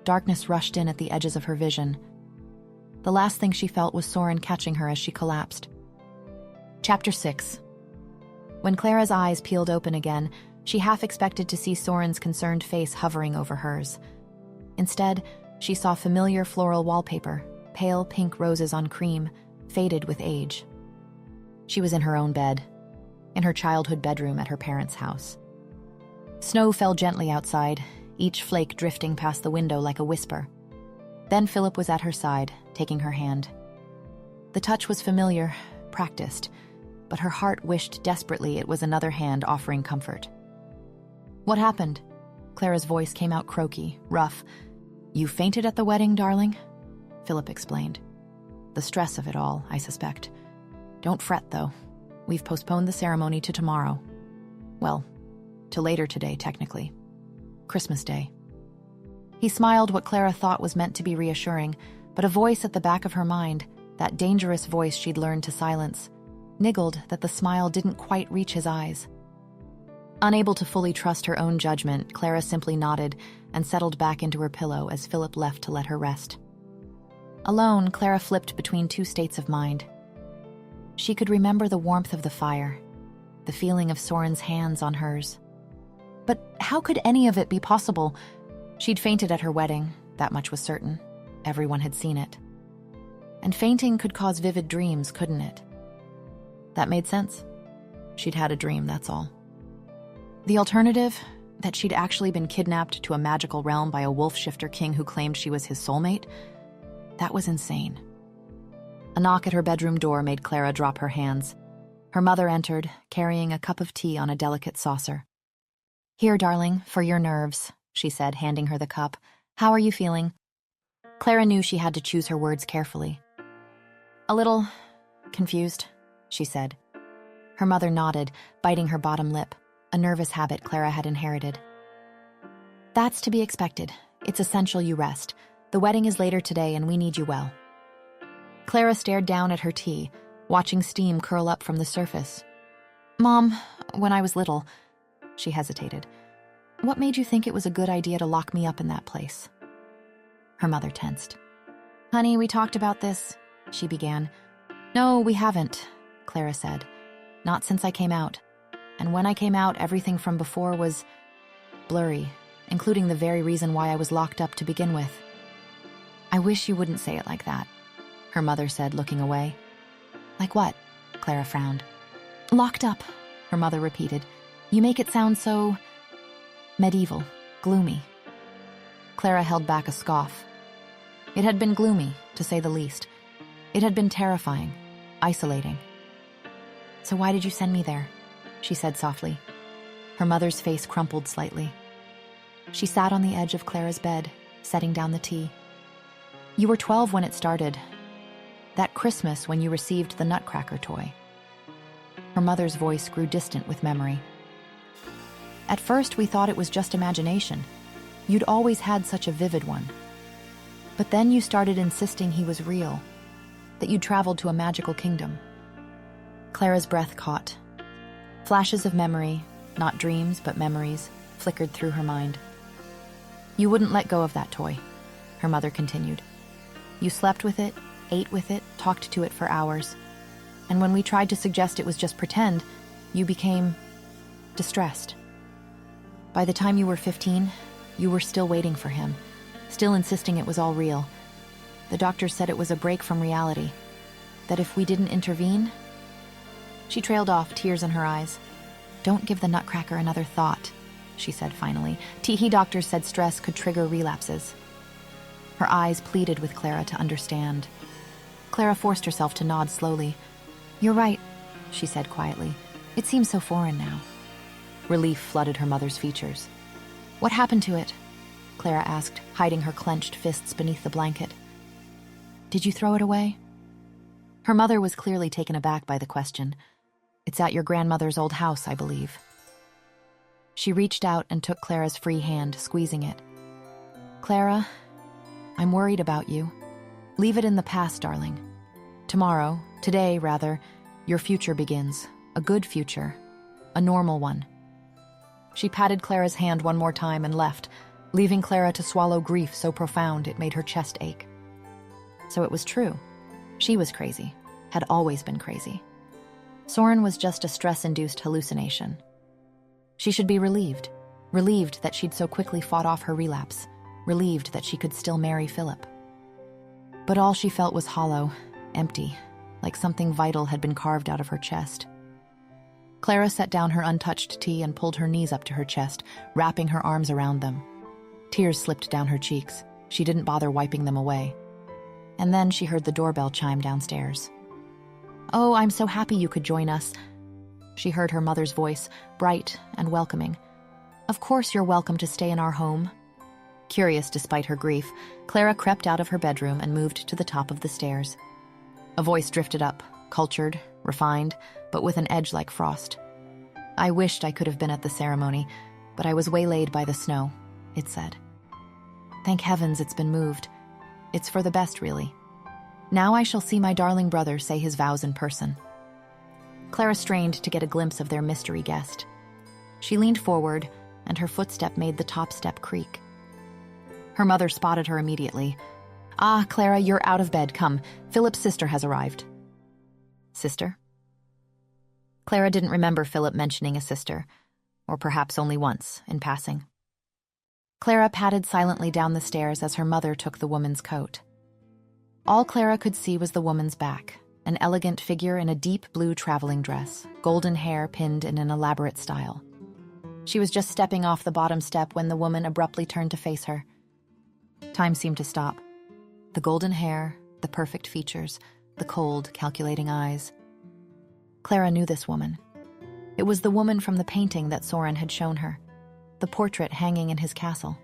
Darkness rushed in at the edges of her vision. The last thing she felt was Soren catching her as she collapsed. Chapter 6. When Clara's eyes peeled open again, she half expected to see Soren's concerned face hovering over hers. Instead, she saw familiar floral wallpaper, pale pink roses on cream, faded with age. She was in her own bed, in her childhood bedroom at her parents' house. Snow fell gently outside, each flake drifting past the window like a whisper. Then Philip was at her side, taking her hand. The touch was familiar, practiced. but her heart wished desperately it was another hand offering comfort. "What happened?" Clara's voice came out croaky, rough. "You fainted at the wedding, darling?" Philip explained. "The stress of it all, I suspect. Don't fret, though. We've postponed the ceremony to tomorrow. Well, to later today, technically. Christmas Day." He smiled what Clara thought was meant to be reassuring, but a voice at the back of her mind, that dangerous voice she'd learned to silence, niggled that the smile didn't quite reach his eyes. Unable to fully trust her own judgment, Clara simply nodded and settled back into her pillow as Philip left to let her rest. Alone, Clara flipped between two states of mind. She could remember the warmth of the fire, the feeling of Soren's hands on hers. But how could any of it be possible? She'd fainted at her wedding, that much was certain. Everyone had seen it. And fainting could cause vivid dreams, couldn't it? That made sense. She'd had a dream, that's all. The alternative, that she'd actually been kidnapped to a magical realm by a wolf-shifter king who claimed she was his soulmate, that was insane. A knock at her bedroom door made Clara drop her hands. Her mother entered, carrying a cup of tea on a delicate saucer. "Here, darling, for your nerves," she said, handing her the cup. "How are you feeling?" Clara knew she had to choose her words carefully. "A little confused," she said. Her mother nodded, biting her bottom lip, a nervous habit Clara had inherited. "That's to be expected. It's essential you rest. The wedding is later today and we need you well." Clara stared down at her tea, watching steam curl up from the surface. "Mom, when I was little," she hesitated, "what made you think it was a good idea to lock me up in that place?" Her mother tensed. "Honey, we talked about this," she began. "No, we haven't," Clara said. "Not since I came out. And when I came out, everything from before was blurry, including the very reason why I was locked up to begin with." "I wish you wouldn't say it like that," her mother said, looking away. "Like what?" Clara frowned. "Locked up," her mother repeated. "You make it sound so medieval, gloomy." Clara held back a scoff. It had been gloomy, to say the least. It had been terrifying, isolating. "So why did you send me there?" she said softly. Her mother's face crumpled slightly. She sat on the edge of Clara's bed, setting down the tea. "You were 12 when it started. That Christmas when you received the Nutcracker toy." Her mother's voice grew distant with memory. "At first we thought it was just imagination. You'd always had such a vivid one. But then you started insisting he was real, that you'd traveled to a magical kingdom." Clara's breath caught. Flashes of memory, not dreams but memories, flickered through her mind. "You wouldn't let go of that toy," her mother continued. "You slept with it, ate with it, talked to it for hours. And when we tried to suggest it was just pretend, you became distressed. By the time you were 15, you were still waiting for him, still insisting it was all real. The doctors said it was a break from reality, that if we didn't intervene..." She trailed off, tears in her eyes. "Don't give the Nutcracker another thought," she said finally. "He doctors said stress could trigger relapses." Her eyes pleaded with Clara to understand. Clara forced herself to nod slowly. "You're right," she said quietly. "It seems so foreign now." Relief flooded her mother's features. "What happened to it?" Clara asked, hiding her clenched fists beneath the blanket. "Did you throw it away?" Her mother was clearly taken aback by the question. "It's at your grandmother's old house, I believe." She reached out and took Clara's free hand, squeezing it. "Clara, I'm worried about you. Leave it in the past, darling. Today, your future begins. A good future. A normal one." She patted Clara's hand one more time and left, leaving Clara to swallow grief so profound it made her chest ache. So it was true. She was crazy, had always been crazy. Soren was just a stress-induced hallucination. She should be relieved that she'd so quickly fought off her relapse, relieved that she could still marry Philip. But all she felt was hollow, empty, like something vital had been carved out of her chest. Clara set down her untouched tea and pulled her knees up to her chest, wrapping her arms around them. Tears slipped down her cheeks. She didn't bother wiping them away. And then she heard the doorbell chime downstairs. "Oh, I'm so happy you could join us." She heard her mother's voice, bright and welcoming. "Of course you're welcome to stay in our home." Curious despite her grief, Clara crept out of her bedroom and moved to the top of the stairs. A voice drifted up, cultured, refined, but with an edge like frost. "I wished I could have been at the ceremony, but I was waylaid by the snow," it said. "Thank heavens it's been moved. It's for the best, really. Now I shall see my darling brother say his vows in person." Clara strained to get a glimpse of their mystery guest. She leaned forward, and her footstep made the top step creak. Her mother spotted her immediately. "Ah, Clara, you're out of bed. Come, Philip's sister has arrived." Sister? Clara didn't remember Philip mentioning a sister, or perhaps only once, in passing. Clara padded silently down the stairs as her mother took the woman's coat. All Clara could see was the woman's back, an elegant figure in a deep blue traveling dress, golden hair pinned in an elaborate style. She was just stepping off the bottom step when the woman abruptly turned to face her. Time seemed to stop. The golden hair, the perfect features, the cold, calculating eyes. Clara knew this woman. It was the woman from the painting that Soren had shown her, the portrait hanging in his castle.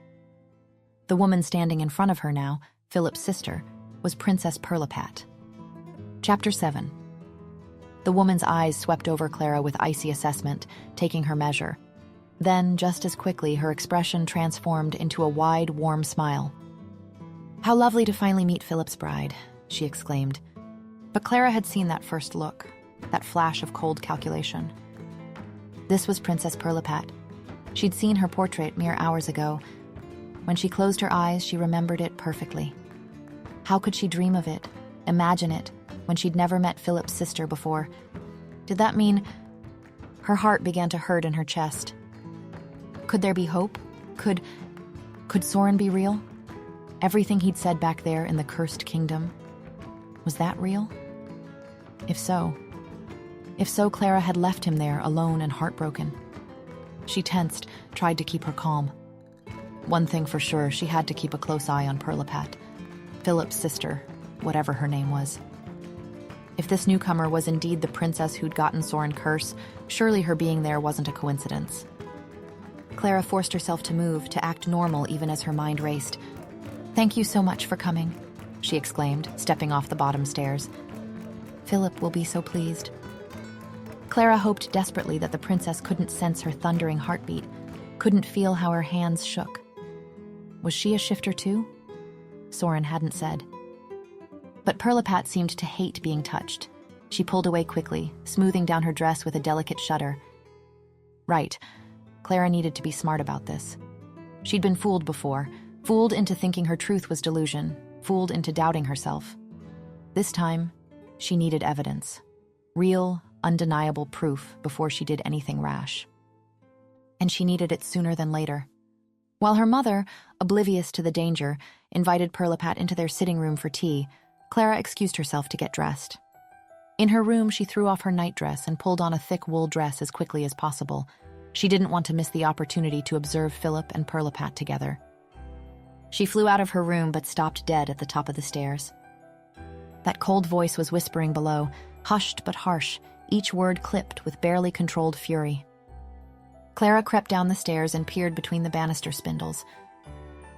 The woman standing in front of her now, Philip's sister, was Princess Pirlipat. Chapter 7. The woman's eyes swept over Clara with icy assessment, taking her measure. Then, just as quickly, her expression transformed into a wide, warm smile. "How lovely to finally meet Philip's bride," she exclaimed. But Clara had seen that first look, that flash of cold calculation. This was Princess Pirlipat. She'd seen her portrait mere hours ago. When she closed her eyes, she remembered it perfectly. How could she dream of it, imagine it, when she'd never met Philip's sister before? Did that mean... Her heart began to hurt in her chest. Could there be hope? Could Soren be real? Everything he'd said back there in the cursed kingdom, was that real? If so, Clara had left him there alone and heartbroken. She tensed, tried to keep her calm. One thing for sure, she had to keep a close eye on Pirlipat, Philip's sister, whatever her name was. If this newcomer was indeed the princess who'd gotten Soren curse, surely her being there wasn't a coincidence. Clara forced herself to move, to act normal even as her mind raced. "Thank you so much for coming," she exclaimed, stepping off the bottom stairs. "Philip will be so pleased." Clara hoped desperately that the princess couldn't sense her thundering heartbeat, couldn't feel how her hands shook. Was she a shifter too? Soren hadn't said. But Pirlipat seemed to hate being touched. She pulled away quickly, smoothing down her dress with a delicate shudder. Right. Clara needed to be smart about this. She'd been fooled before, fooled into thinking her truth was delusion, fooled into doubting herself. This time, she needed evidence. Real, undeniable proof before she did anything rash. And she needed it sooner than later. While her mother, oblivious to the danger, invited Pirlipat into their sitting room for tea, Clara excused herself to get dressed. In her room, she threw off her nightdress and pulled on a thick wool dress as quickly as possible. She didn't want to miss the opportunity to observe Philip and Pirlipat together. She flew out of her room but stopped dead at the top of the stairs. That cold voice was whispering below, hushed but harsh, each word clipped with barely controlled fury. Clara crept down the stairs and peered between the banister spindles.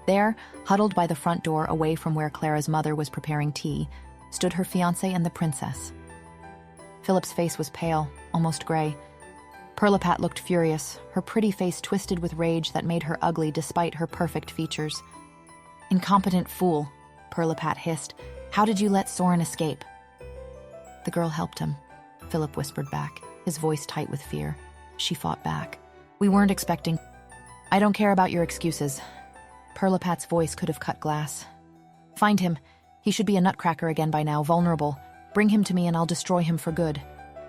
There, huddled by the front door away from where Clara's mother was preparing tea, stood her fiancé and the princess. Philip's face was pale, almost gray. Pirlipat looked furious, her pretty face twisted with rage that made her ugly despite her perfect features. "Incompetent fool," Pirlipat hissed. "How did you let Soren escape?" "The girl helped him," Philip whispered back, his voice tight with fear. She fought back. "We weren't expecting—" "I don't care about your excuses." Pirlipat's voice could have cut glass. "Find him. He should be a Nutcracker again by now, vulnerable. Bring him to me and I'll destroy him for good.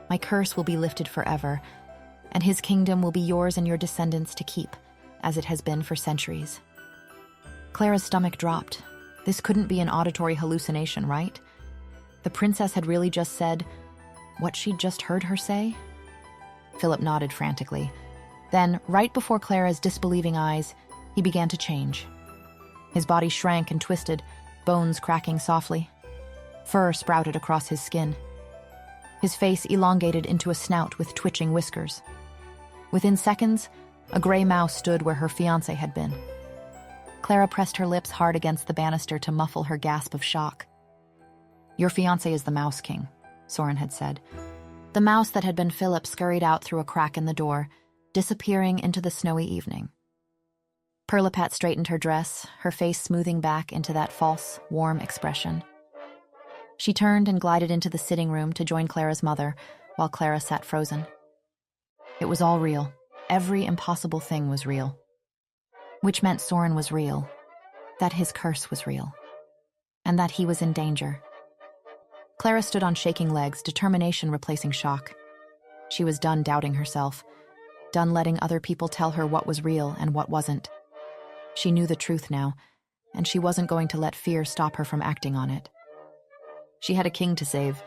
My curse will be lifted forever, and his kingdom will be yours and your descendants to keep, as it has been for centuries." Clara's stomach dropped. This couldn't be an auditory hallucination, right? The princess had really just said what she'd just heard her say? Philip nodded frantically. Then, right before Clara's disbelieving eyes, he began to change. His body shrank and twisted, bones cracking softly. Fur sprouted across his skin. his face elongated into a snout with twitching whiskers. Within seconds, a gray mouse stood where her fiancé had been. Clara pressed her lips hard against the banister to muffle her gasp of shock. "Your fiancé is the Mouse King," Soren had said. The mouse that had been Philip scurried out through a crack in the door, disappearing into the snowy evening. Perlipat straightened her dress, her face smoothing back into that false, warm expression. She turned and glided into the sitting room to join Clara's mother, while Clara sat frozen. It was all real. Every impossible thing was real. Which meant Soren was real, that his curse was real, and that he was in danger. Clara stood on shaking legs, determination replacing shock. She was done doubting herself, done letting other people tell her what was real and what wasn't. She knew the truth now, and she wasn't going to let fear stop her from acting on it. She had a king to save.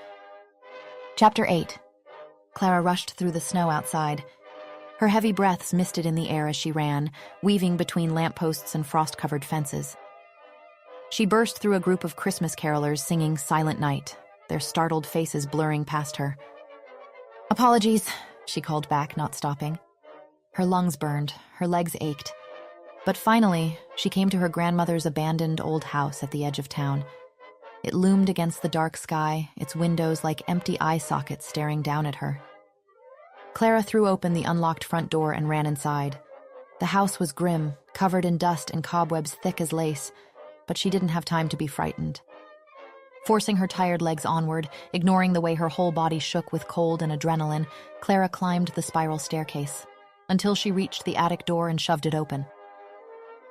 Chapter 8. Clara rushed through the snow outside. Her heavy breaths misted in the air as she ran, weaving between lampposts and frost-covered fences. She burst through a group of Christmas carolers singing Silent Night, their startled faces blurring past her. "Apologies," she called back, not stopping. Her lungs burned, her legs ached. But finally, she came to her grandmother's abandoned old house at the edge of town. It loomed against the dark sky, its windows like empty eye sockets staring down at her. Clara threw open the unlocked front door and ran inside. The house was grim, covered in dust and cobwebs thick as lace, but she didn't have time to be frightened. Forcing her tired legs onward, ignoring the way her whole body shook with cold and adrenaline, Clara climbed the spiral staircase, until she reached the attic door and shoved it open.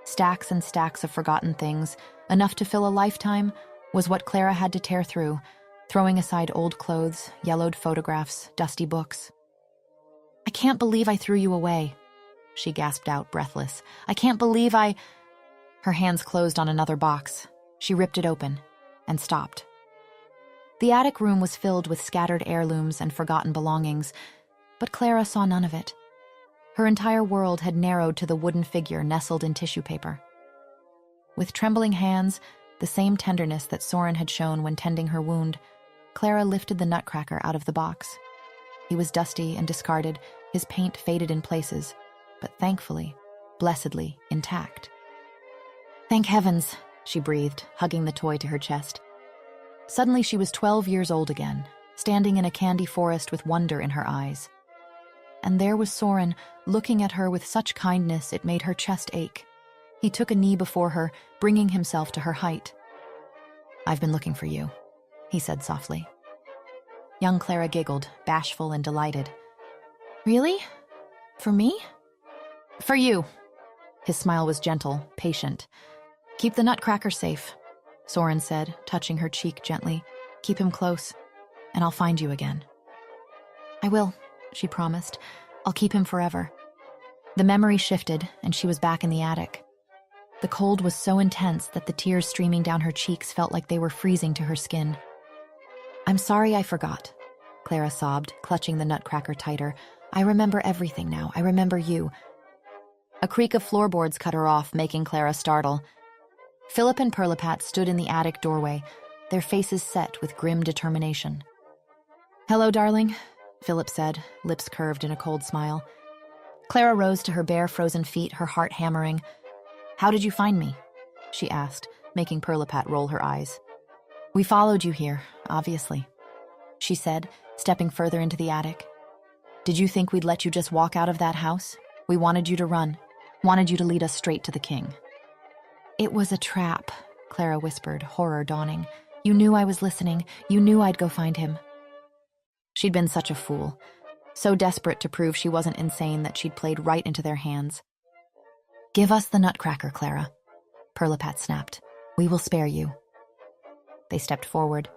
Stacks and stacks of forgotten things, enough to fill a lifetime, was what Clara had to tear through, throwing aside old clothes, yellowed photographs, dusty books. "I can't believe I threw you away," she gasped out, breathless. "I can't believe I—" Her hands closed on another box. She ripped it open and stopped. The attic room was filled with scattered heirlooms and forgotten belongings, but Clara saw none of it. Her entire world had narrowed to the wooden figure nestled in tissue paper. With trembling hands, the same tenderness that Soren had shown when tending her wound, Clara lifted the Nutcracker out of the box. He was dusty and discarded, his paint faded in places, but thankfully, blessedly, intact. "Thank heavens," she breathed, hugging the toy to her chest. Suddenly she was 12 years old again, standing in a candy forest with wonder in her eyes. And there was Soren, looking at her with such kindness it made her chest ache. He took a knee before her, bringing himself to her height. "I've been looking for you," he said softly. Young Clara giggled, bashful and delighted. "Really? For me?" "For you." His smile was gentle, patient. "Keep the Nutcracker safe," Soren said, touching her cheek gently. "Keep him close, and I'll find you again." "I will," she promised. "I'll keep him forever." The memory shifted, and she was back in the attic. The cold was so intense that the tears streaming down her cheeks felt like they were freezing to her skin. "I'm sorry I forgot," Clara sobbed, clutching the Nutcracker tighter. "I remember everything now. I remember you." A creak of floorboards cut her off, making Clara startle. Philip and Perlipat stood in the attic doorway, their faces set with grim determination. "Hello, darling," Philip said, lips curved in a cold smile. Clara rose to her bare, frozen feet, her heart hammering. "How did you find me?" she asked, making Perlipat roll her eyes. "We followed you here, obviously," she said, stepping further into the attic. "Did you think we'd let you just walk out of that house? We wanted you to run, wanted you to lead us straight to the king." "It was a trap," Clara whispered, horror dawning. "You knew I was listening. You knew I'd go find him." She'd been such a fool, so desperate to prove she wasn't insane that she'd played right into their hands. "Give us the Nutcracker, Clara," Perlipat snapped. "We will spare you." They stepped forward.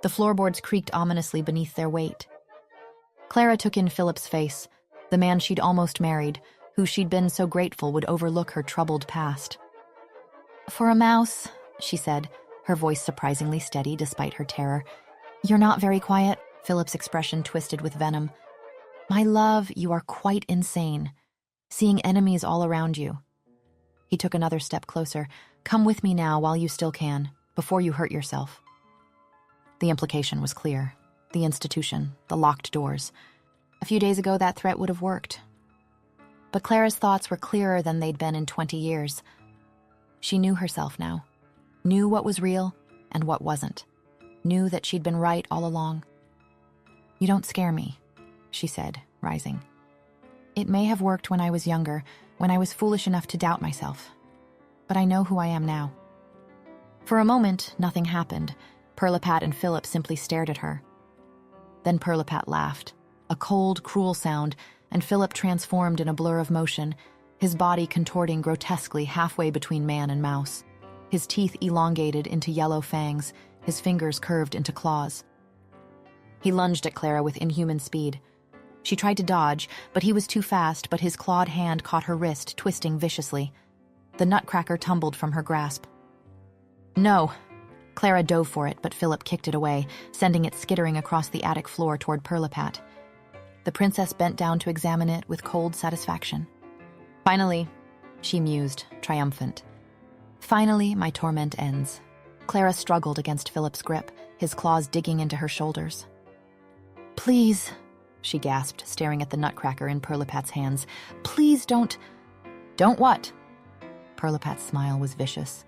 The floorboards creaked ominously beneath their weight. Clara took in Philip's face, the man she'd almost married, who she'd been so grateful would overlook her troubled past. "For a mouse," she said, her voice surprisingly steady despite her terror. "You're not very quiet." Philip's expression twisted with venom. "My love, you are quite insane. Seeing enemies all around you." He took another step closer. "Come with me now while you still can, before you hurt yourself." The implication was clear. the institution, the locked doors. A few days ago, that threat would have worked. But Clara's thoughts were clearer than they'd been in 20 years. She knew herself now, knew what was real and what wasn't, knew that she'd been right all along. "You don't scare me," she said, rising. "It may have worked when I was younger, when I was foolish enough to doubt myself. But I know who I am now." For a moment, nothing happened. Pirlipat and Philip simply stared at her. Then Pirlipat laughed, a cold, cruel sound, and Philip transformed in a blur of motion, his body contorting grotesquely halfway between man and mouse, his teeth elongated into yellow fangs, his fingers curved into claws. He lunged at Clara with inhuman speed. She tried to dodge, but he was too fast, but his clawed hand caught her wrist, twisting viciously. The Nutcracker tumbled from her grasp. "No!" Clara dove for it, but Philip kicked it away, sending it skittering across the attic floor toward Pirlipat. The princess bent down to examine it with cold satisfaction. "Finally," she mused, triumphant. "Finally, my torment ends." Clara struggled against Philip's grip, his claws digging into her shoulders. "Please," she gasped, staring at the Nutcracker in Pirlipat's hands. "Please don't—" "Don't what?" Pirlipat's smile was vicious.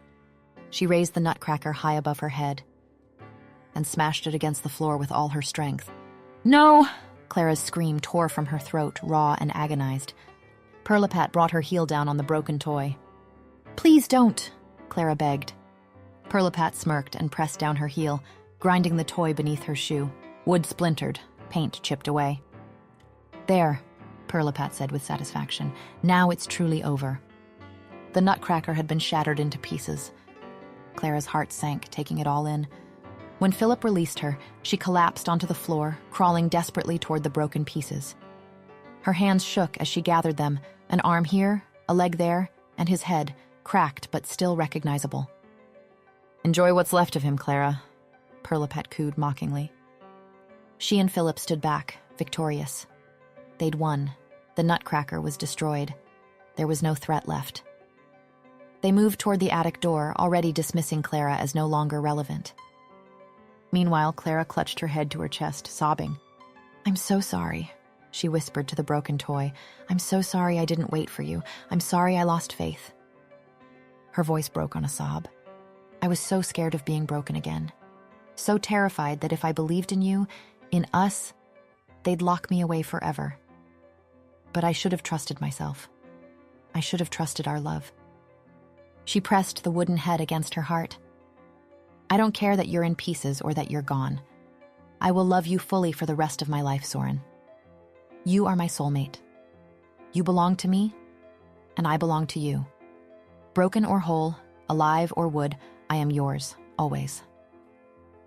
She raised the Nutcracker high above her head and smashed it against the floor with all her strength. "No!" Clara's scream tore from her throat, raw and agonized. Pirlipat brought her heel down on the broken toy. "Please don't," Clara begged. Pirlipat smirked and pressed down her heel, grinding the toy beneath her shoe. Wood splintered, paint chipped away. "There," Pirlipat said with satisfaction. "Now it's truly over." The Nutcracker had been shattered into pieces. Clara's heart sank, taking it all in. When Philip released her, she collapsed onto the floor, crawling desperately toward the broken pieces. Her hands shook as she gathered them, an arm here, a leg there, and his head, cracked but still recognizable. "Enjoy what's left of him, Clara," Pirlipat cooed mockingly. She and Philip stood back, victorious. They'd won. The Nutcracker was destroyed. There was no threat left. They moved toward the attic door, already dismissing Clara as no longer relevant. Meanwhile, Clara clutched her head to her chest, sobbing. "I'm so sorry," she whispered to the broken toy. "I'm so sorry I didn't wait for you. I'm sorry I lost faith." Her voice broke on a sob. "I was so scared of being broken again. So terrified that if I believed in you, in us, they'd lock me away forever. But I should have trusted myself. I should have trusted our love." She pressed the wooden head against her heart. "I don't care that you're in pieces or that you're gone. I will love you fully for the rest of my life, Soren. You are my soulmate. You belong to me, and I belong to you. Broken or whole, alive or wood, I am yours, always."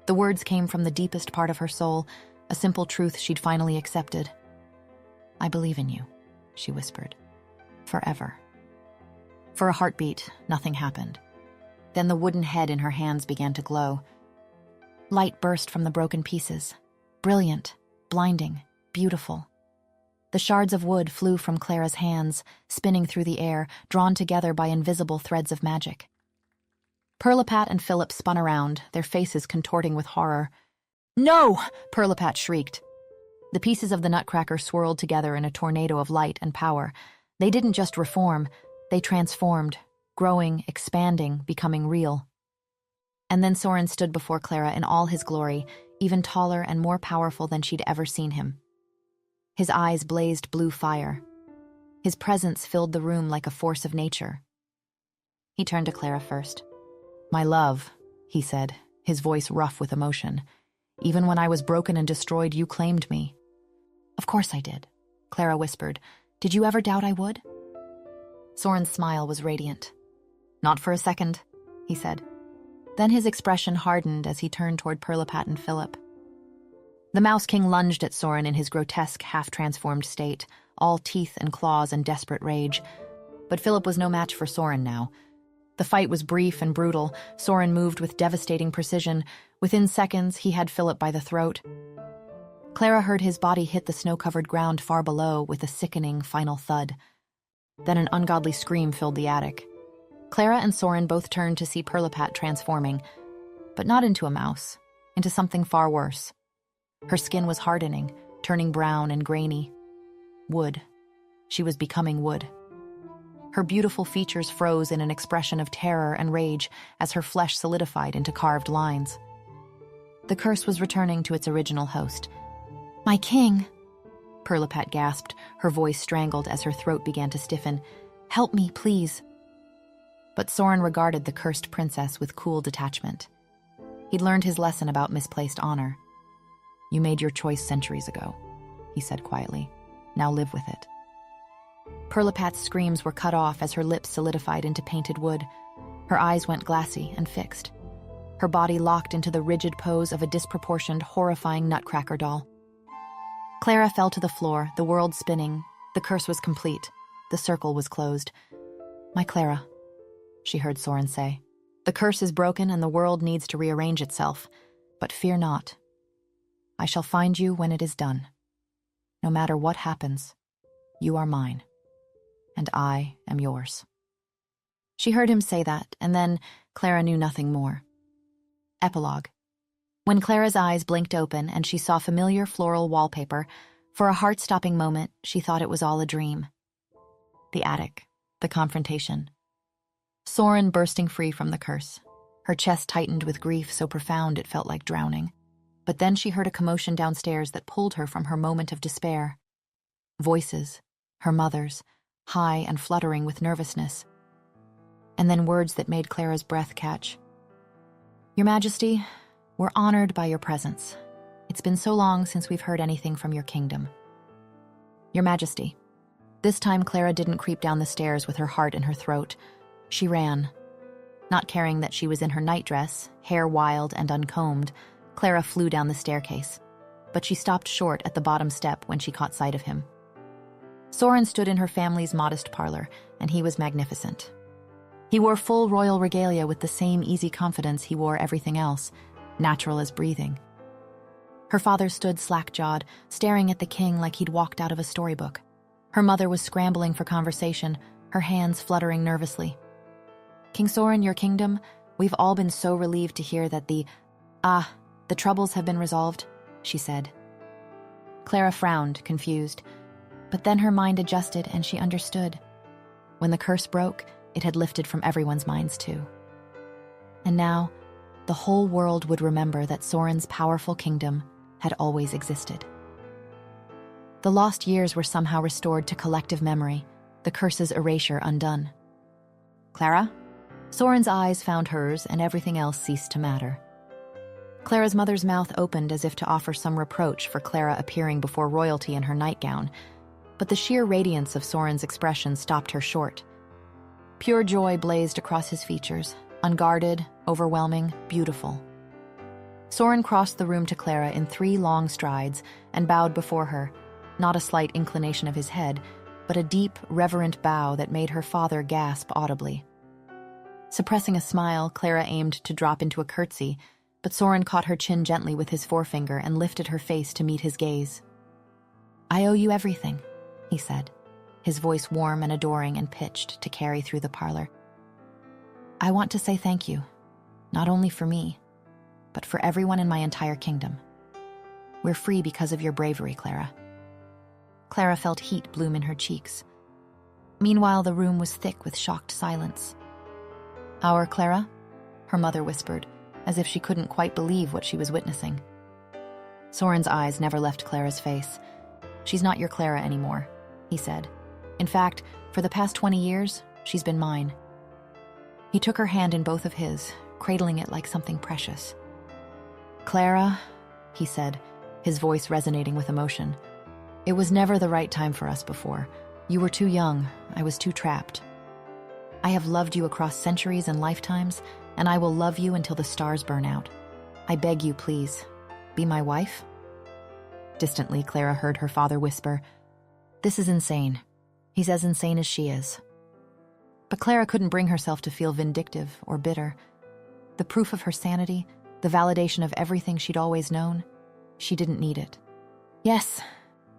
The words came from the deepest part of her soul, a simple truth she'd finally accepted. "I believe in you," she whispered. "Forever." For a heartbeat, nothing happened. Then the wooden head in her hands began to glow. Light burst from the broken pieces. Brilliant, blinding, beautiful. The shards of wood flew from Clara's hands, spinning through the air, drawn together by invisible threads of magic. Pirlipat and Philip spun around, their faces contorting with horror. "No!" Pirlipat shrieked. The pieces of the Nutcracker swirled together in a tornado of light and power. They didn't just reform, they transformed, growing, expanding, becoming real. And then Soren stood before Clara in all his glory, even taller and more powerful than she'd ever seen him. His eyes blazed blue fire. His presence filled the room like a force of nature. He turned to Clara first. "My love," he said, his voice rough with emotion. "Even when I was broken and destroyed, you claimed me." "Of course I did," Clara whispered. "Did you ever doubt I would?" Soren's smile was radiant. "Not for a second," he said. Then his expression hardened as he turned toward Pirlipat and Philip. The Mouse King lunged at Soren in his grotesque, half-transformed state, all teeth and claws and desperate rage. But Philip was no match for Soren now. The fight was brief and brutal. Soren moved with devastating precision. Within seconds, he had Philip by the throat. Clara heard his body hit the snow-covered ground far below with a sickening final thud. Then an ungodly scream filled the attic. Clara and Soren both turned to see Pirlipat transforming, but not into a mouse, into something far worse. Her skin was hardening, turning brown and grainy. Wood. She was becoming wood. Her beautiful features froze in an expression of terror and rage as her flesh solidified into carved lines. The curse was returning to its original host. "My king!" Pirlipat gasped, her voice strangled as her throat began to stiffen. "Help me, please." But Soren regarded the cursed princess with cool detachment. He'd learned his lesson about misplaced honor. "You made your choice centuries ago," he said quietly. "Now live with it." Pirlipat's screams were cut off as her lips solidified into painted wood. Her eyes went glassy and fixed. Her body locked into the rigid pose of a disproportioned, horrifying Nutcracker doll. Clara fell to the floor, the world spinning. The curse was complete. The circle was closed. "My Clara," she heard Soren say. "The curse is broken and the world needs to rearrange itself. But fear not. I shall find you when it is done. No matter what happens, you are mine. And I am yours." She heard him say that, and then Clara knew nothing more. Epilogue. When Clara's eyes blinked open and she saw familiar floral wallpaper, for a heart-stopping moment, she thought it was all a dream. The attic. The confrontation. Soren bursting free from the curse. Her chest tightened with grief so profound it felt like drowning. But then she heard a commotion downstairs that pulled her from her moment of despair. Voices, her mother's, high and fluttering with nervousness. And then words that made Clara's breath catch. "Your Majesty, we're honored by your presence. It's been so long since we've heard anything from your kingdom." "Your Majesty." This time Clara didn't creep down the stairs with her heart in her throat. She ran. Not caring that she was in her nightdress, hair wild and uncombed, Clara flew down the staircase. But she stopped short at the bottom step when she caught sight of him. Soren stood in her family's modest parlor, and he was magnificent. He wore full royal regalia with the same easy confidence he wore everything else, natural as breathing. Her father stood slack-jawed, staring at the king like he'd walked out of a storybook. Her mother was scrambling for conversation, her hands fluttering nervously. "King Soren, your kingdom, we've all been so relieved to hear that the troubles have been resolved," she said. Clara frowned, confused. But then her mind adjusted and she understood. When the curse broke, it had lifted from everyone's minds too. And now, the whole world would remember that Soren's powerful kingdom had always existed. The lost years were somehow restored to collective memory, the curse's erasure undone. "Clara?" Soren's eyes found hers and everything else ceased to matter. Clara's mother's mouth opened as if to offer some reproach for Clara appearing before royalty in her nightgown, but the sheer radiance of Soren's expression stopped her short. Pure joy blazed across his features, unguarded, overwhelming, beautiful. Soren crossed the room to Clara in 3 long strides and bowed before her, not a slight inclination of his head, but a deep, reverent bow that made her father gasp audibly. Suppressing a smile, Clara aimed to drop into a curtsy, but Soren caught her chin gently with his forefinger and lifted her face to meet his gaze. "I owe you everything," he said, his voice warm and adoring and pitched to carry through the parlor. "I want to say thank you, not only for me, but for everyone in my entire kingdom. We're free because of your bravery, Clara." Clara felt heat bloom in her cheeks. Meanwhile, the room was thick with shocked silence. "Our Clara?" her mother whispered, as if she couldn't quite believe what she was witnessing. Soren's eyes never left Clara's face. "She's not your Clara anymore," he said. "In fact, for the past 20 years, she's been mine." He took her hand in both of his, cradling it like something precious. "Clara," he said, his voice resonating with emotion, "it was never the right time for us before. You were too young, I was too trapped. I have loved you across centuries and lifetimes, and I will love you until the stars burn out. I beg you, please, be my wife?" Distantly, Clara heard her father whisper, "This is insane. He's as insane as she is." But Clara couldn't bring herself to feel vindictive or bitter. The proof of her sanity, the validation of everything she'd always known, she didn't need it. "Yes,"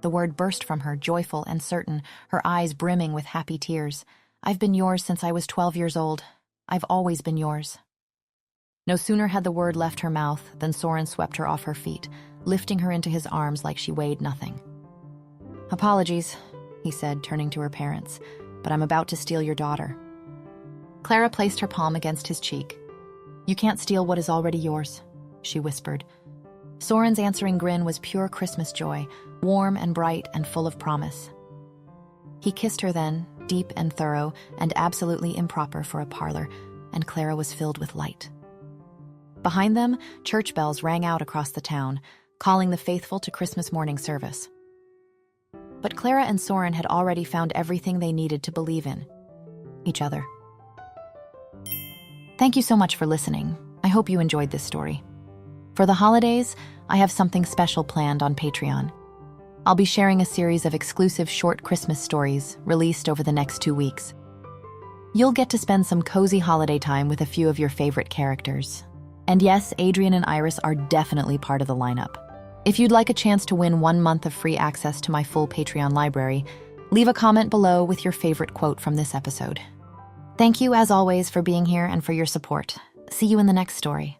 the word burst from her, joyful and certain, her eyes brimming with happy tears. "I've been yours since I was 12 years old. I've always been yours." No sooner had the word left her mouth than Soren swept her off her feet, lifting her into his arms like she weighed nothing. "Apologies," he said, turning to her parents, "but I'm about to steal your daughter." Clara placed her palm against his cheek. "You can't steal what is already yours," she whispered. Soren's answering grin was pure Christmas joy, warm and bright and full of promise. He kissed her then, deep and thorough and absolutely improper for a parlor, and Clara was filled with light. Behind them, church bells rang out across the town, calling the faithful to Christmas morning service. But Clara and Soren had already found everything they needed to believe in each other. Thank you so much for listening. I hope you enjoyed this story. For the holidays, I have something special planned on Patreon. I'll be sharing a series of exclusive short Christmas stories released over the next 2 weeks. You'll get to spend some cozy holiday time with a few of your favorite characters. And yes, Adrian and Iris are definitely part of the lineup. If you'd like a chance to win 1 month of free access to my full Patreon library, leave a comment below with your favorite quote from this episode. Thank you, as always, for being here and for your support. See you in the next story.